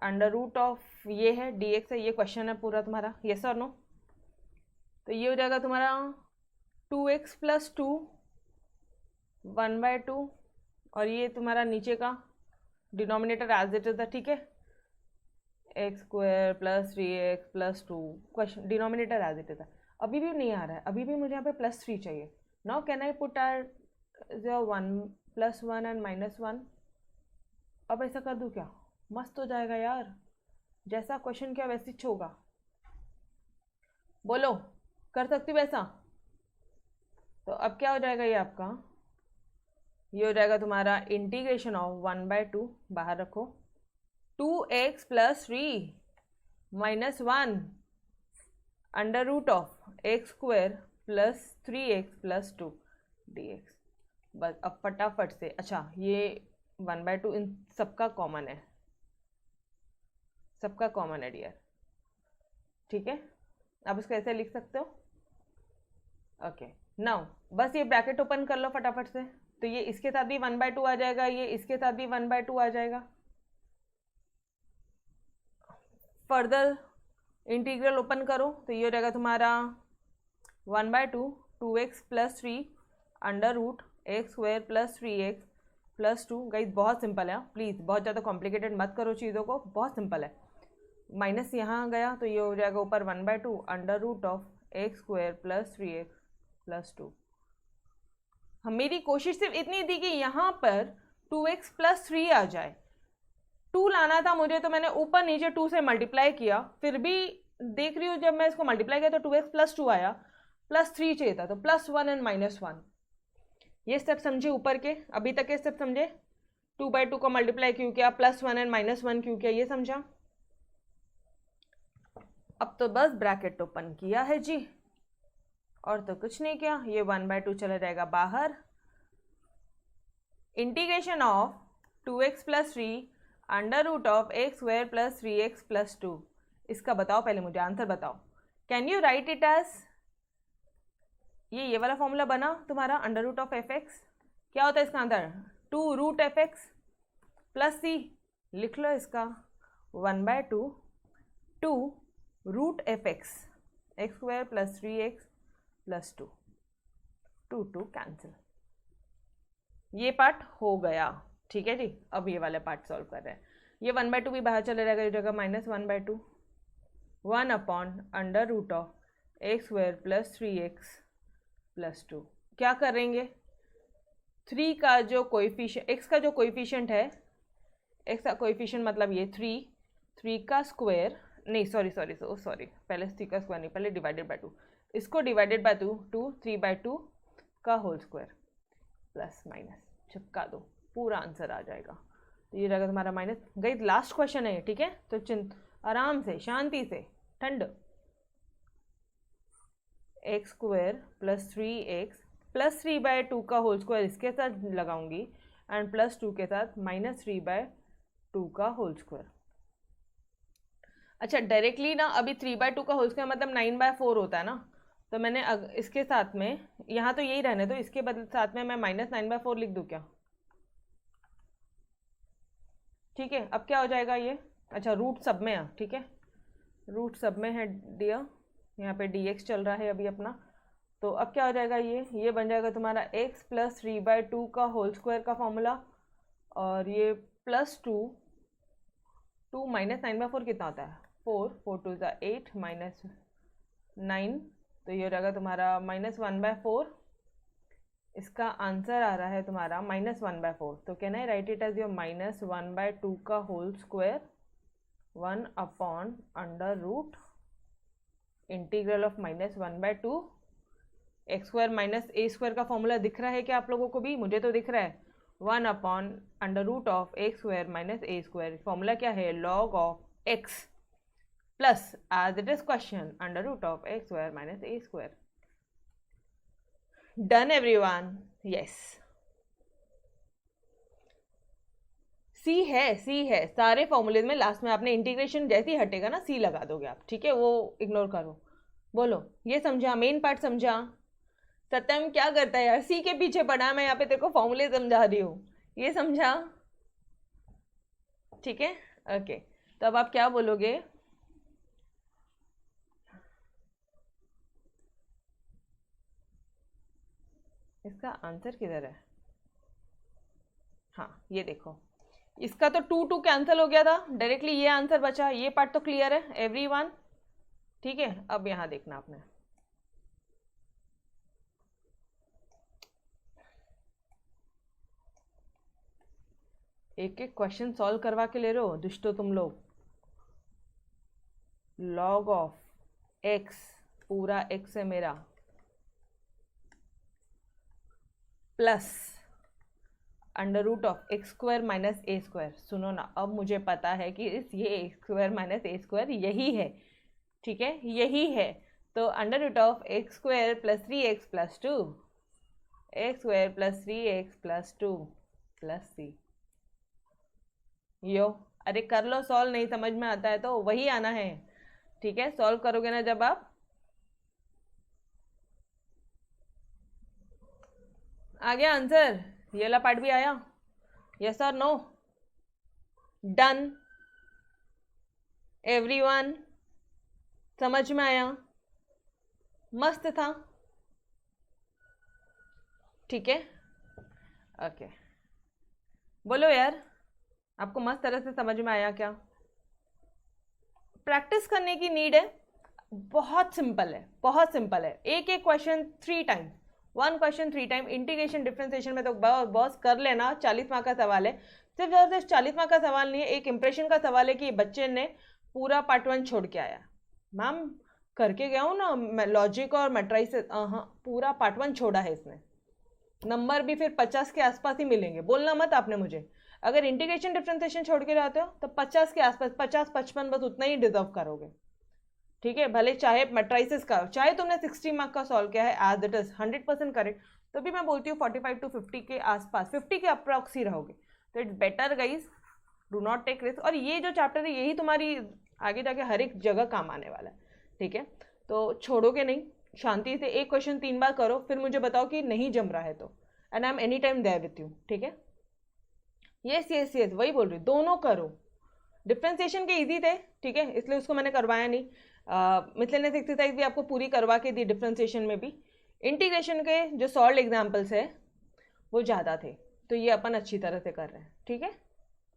under root of, ये है dx है, ये क्वेश्चन है पूरा तुम्हारा, यस और नो? तो ये हो जाएगा तुम्हारा 2x प्लस 2 1/2 और ये तुम्हारा नीचे का डिनोमिनेटर एज इट इज है, ठीक है, x² + 3x + 2, question denominator as it is है। अभी भी नहीं आ रहा है, अभी भी मुझे यहाँ पे +3 चाहिए। Now can I put r 1 + 1 and -1। अब ऐसा कर दूँ क्या? मस्त हो जाएगा यार, जैसा क्वेश्चन क्या वैसे ही होगा। बोलो, कर सकती हूँ वैसा? तो अब क्या हो जाएगा, ये आपका ये हो जाएगा तुम्हारा इंटीग्रेशन ऑफ 1/2, बाहर रखो, 2x + 3 - 1 √ x² + 3x + 2 dx। बस अब फटाफट से, अच्छा ये 1/2 इन सबका कॉमन है, सबका कॉमन है डियर, ठीक है। आप इसको ऐसे लिख सकते हो, ओके। नाउ बस ये ब्रैकेट ओपन कर लो फटाफट से, तो ये इसके साथ भी 1/2 आ जाएगा, ये इसके साथ भी 1/2 आ जाएगा। फर्दर इंटीग्रल ओपन करो तो ये हो जाएगा तुम्हारा 1/2 2x + 3 √x² + 3x + 2। गाइस बहुत सिंपल है, प्लीज़ बहुत ज़्यादा कॉम्प्लिकेटेड मत करो चीज़ों को, बहुत सिंपल है। माइनस यहाँ गया तो ये हो जाएगा ऊपर 1/2 √x² + 3x + 2। हम मेरी कोशिश सिर्फ इतनी थी कि यहाँ पर 2x + 3 आ जाए, 2 लाना था मुझे, तो मैंने ऊपर नीचे 2 से मल्टीप्लाई किया, फिर भी देख रही हूँ जब मैं इसको मल्टीप्लाई किया तो 2x + 2 आया, +3 चाहिए था, तो +1 एंड -1। ये स्टेप समझे ऊपर के? अभी तक के स्टेप समझे? 2/2 को मल्टीप्लाई क्यों किया, +1 एंड -1 क्यों किया, ये समझा? अब तो बस ब्रैकेट ओपन किया है जी, और तो कुछ नहीं किया। ये 1/2 चला जाएगा बाहर, integration of 2x + 3 √x² + 3x + 2। इसका बताओ, पहले मुझे आंसर बताओ। Can you write it as, ये वाला फॉर्मूला बना तुम्हारा √f(x), क्या होता है इसका आंसर? 2√f(x) + c, लिख लो इसका 1/2 2√f(x), x² + 3x + 2, 2 कैंसिल। ये पार्ट हो गया, ठीक है जी। अब ये वाले पार्ट सॉल्व कर रहे हैं। ये 1/2 भी बाहर चले जाएगा, ये जगह -1/2 1/√x² + 3x + 2। क्या करेंगे? 3 का जो कोएफिशिएंट, x का जो कोएफिशिएंट है, x का कोएफिशिएंट मतलब ये 3 का स्क्वायर, नहीं सॉरी, पहले 3 का स्क्वायर नहीं, पहले /2, इसको /2 2 3/2 का होल स्क्वायर प्लस माइनस चिपका दो, पूरा आंसर आ जाएगा। तो ये जाएगा तुम्हारा माइनस। गई लास्ट क्वेश्चन है, ठीक है, तो आराम से शांति से ठंड, x² + 3x + 3/2 का होल स्क्वायर इसके साथ लगाऊंगी, एंड +2 के साथ -3/2 का होल स्क्वायर। अच्छा डायरेक्टली ना, अभी 3/2 का होल स्क्वायर मतलब 9/4 होता है ना, तो मैंने इसके साथ में, यहाँ तो यही रहने दो, इसके बदले साथ में मैं -9/4 लिख दूँ क्या? ठीक है, अब क्या हो जाएगा ये, अच्छा रूट सब में है, ठीक है, रूट सब में है डियर, यहाँ पे dx चल रहा है अभी अपना। तो अब क्या हो जाएगा, ये बन जाएगा तुम्हारा x + 3/2 का होल स्क्वायर का फॉर्मूला, और ये +2 2 -9/4 कितना होता है? 4 4 2 8 -9, तो ये हो जाएगा तुम्हारा -1/4। इसका आंसर आ रहा है तुम्हारा -1/4। तो can I write it as your -1/2 का whole square 1/√, integral of -1/2 x² - a² का फॉर्मूला दिख रहा है क्या आप लोगों को भी? मुझे तो दिख रहा है, 1/√x² - a²। फॉर्मूला क्या है? log of x plus as it is question √x² - a²। Done everyone? Yes, see है सारे फॉर्मूले में, लास्ट में आपने इंटीग्रेशन जैसे ही हटेगा ना सी लगा दोगे आप, ठीक है, वो इग्नोर करो। बोलो, ये समझा? मेन पार्ट समझा? सत्यम क्या करता है यार, सी के पीछे पड़ा, मैं यहाँ पे तेरे को फॉर्मूले समझा रही हूँ, ये समझा? ठीक है, ओके। तो अब आप क्या बोलोगे? इसका आंसर किधर है? हाँ ये देखो, इसका तो 2 2 कैंसिल हो गया था, डायरेक्टली ये आंसर बचा। ये पार्ट तो क्लियर है एवरीवन, ठीक है। अब यहाँ देखना आपने, एक एक क्वेश्चन सॉल्व करवा के ले रहे हो दुष्टो तुम लोग। लॉग ऑफ एक्स, पूरा एक्स है मेरा, plus under root of x square minus a square. सुनो ना, अब मुझे पता है कि ये x square minus a square यही है, ठीक है, यही है। तो under root of x square plus 3x plus 2, x square plus 3x plus 2 plus c। यो, अरे कर लो सॉल्व, नहीं समझ में आता है तो वही आना है, ठीक है। सॉल्व करोगे ना जब आप, आ गया आंसर, ये वाला पार्ट भी आया, यस और नो, डन एवरीवन, समझ में आया, मस्त था, ठीक है। ओके बोलो यार, आपको मस्त तरह से समझ में आया क्या? प्रैक्टिस करने की नीड है, बहुत सिंपल है, बहुत सिंपल है। एक एक question 3 time, 1 question 3 time. Integration differentiation में तो बॉस कर लेना, 40 मार्क का सवाल है। सिर्फ ज़्यादा 40 मार्क का सवाल नहीं है, एक इंप्रेशन का सवाल है कि बच्चे ने पूरा पार्ट 1 छोड़ के आया। मैम करके गया हूँ ना लॉजिक और मैट्राइसेस, हाँ पूरा पार्ट 1 छोड़ा है इसने। नंबर भी फिर 50 के आसपास ही मिलेंगे, बोलना मत आपने मुझे। अगर इंटीग्रेशन डिफरेंशिएशन छोड़ के जाते हो तो 50 के आसपास, 50-55 बस उतना ही डिजर्व करोगे, ठीक है। भले चाहे मैट्राइसिस का, चाहे तुमने 60 मार्क का सॉल्व किया है एज इट इज 100% करेक्ट, तो भी मैं बोलती हूँ 45 to 50 के आसपास, 50 के अप्रॉक्स ही रहोगे। तो it's better guys, do not take risk. और ये जो चैप्टर है यही तुम्हारी आगे जाके हर एक जगह काम आने वाला है, ठीक है। तो छोड़ोगे नहीं, शांति से एक क्वेश्चन 3 बार करो, फिर मुझे बताओ कि नहीं जम रहा है तो, and I am any time there with you, ठीक है। यस यस यस, वही बोल रही, दोनों करो। डिफ्रेंसिएशन के इजी थे, ठीक है, इसलिए उसको मैंने करवाया नहीं। मिसलेनियस एक्सरसाइज भी आपको पूरी करवा के दी डिफ्रेंसिएशन में भी। इंटीग्रेशन के जो सॉल्व एग्जाम्पल्स है वो ज़्यादा थे, तो ये अपन अच्छी तरह से कर रहे हैं, ठीक है।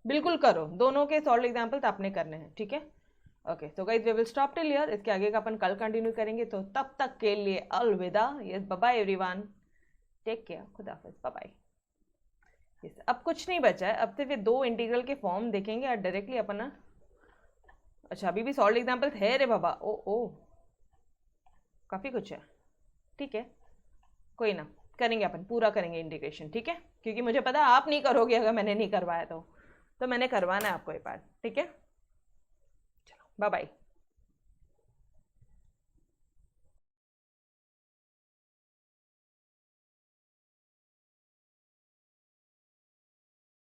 बिल्कुल करो, दोनों के सॉल्व एग्जाम्पल्स आपने करने हैं, ठीक है। Okay so guys we will stop till here, इसके आगे का अपन कल कंटिन्यू करेंगे। तो तब तक के लिए अलविदा, yes bye bye everyone, take care, खुदा हाफिज़, बाय बाय। अब कुछ नहीं बचा है, अब सिर्फ ये 2 इंटीग्रल के फॉर्म देखेंगे और डायरेक्टली अपना, अच्छा अभी भी सॉल्व एग्जाम्पल है रे बाबा, ओ काफ़ी कुछ है, ठीक है, कोई ना, करेंगे अपन, पूरा करेंगे इंटीग्रेशन, ठीक है। क्योंकि मुझे पता है आप नहीं करोगे अगर मैंने नहीं करवाया तो मैंने करवाना है आपको ये पार्ट, ठीक है। चलो बाय बाय।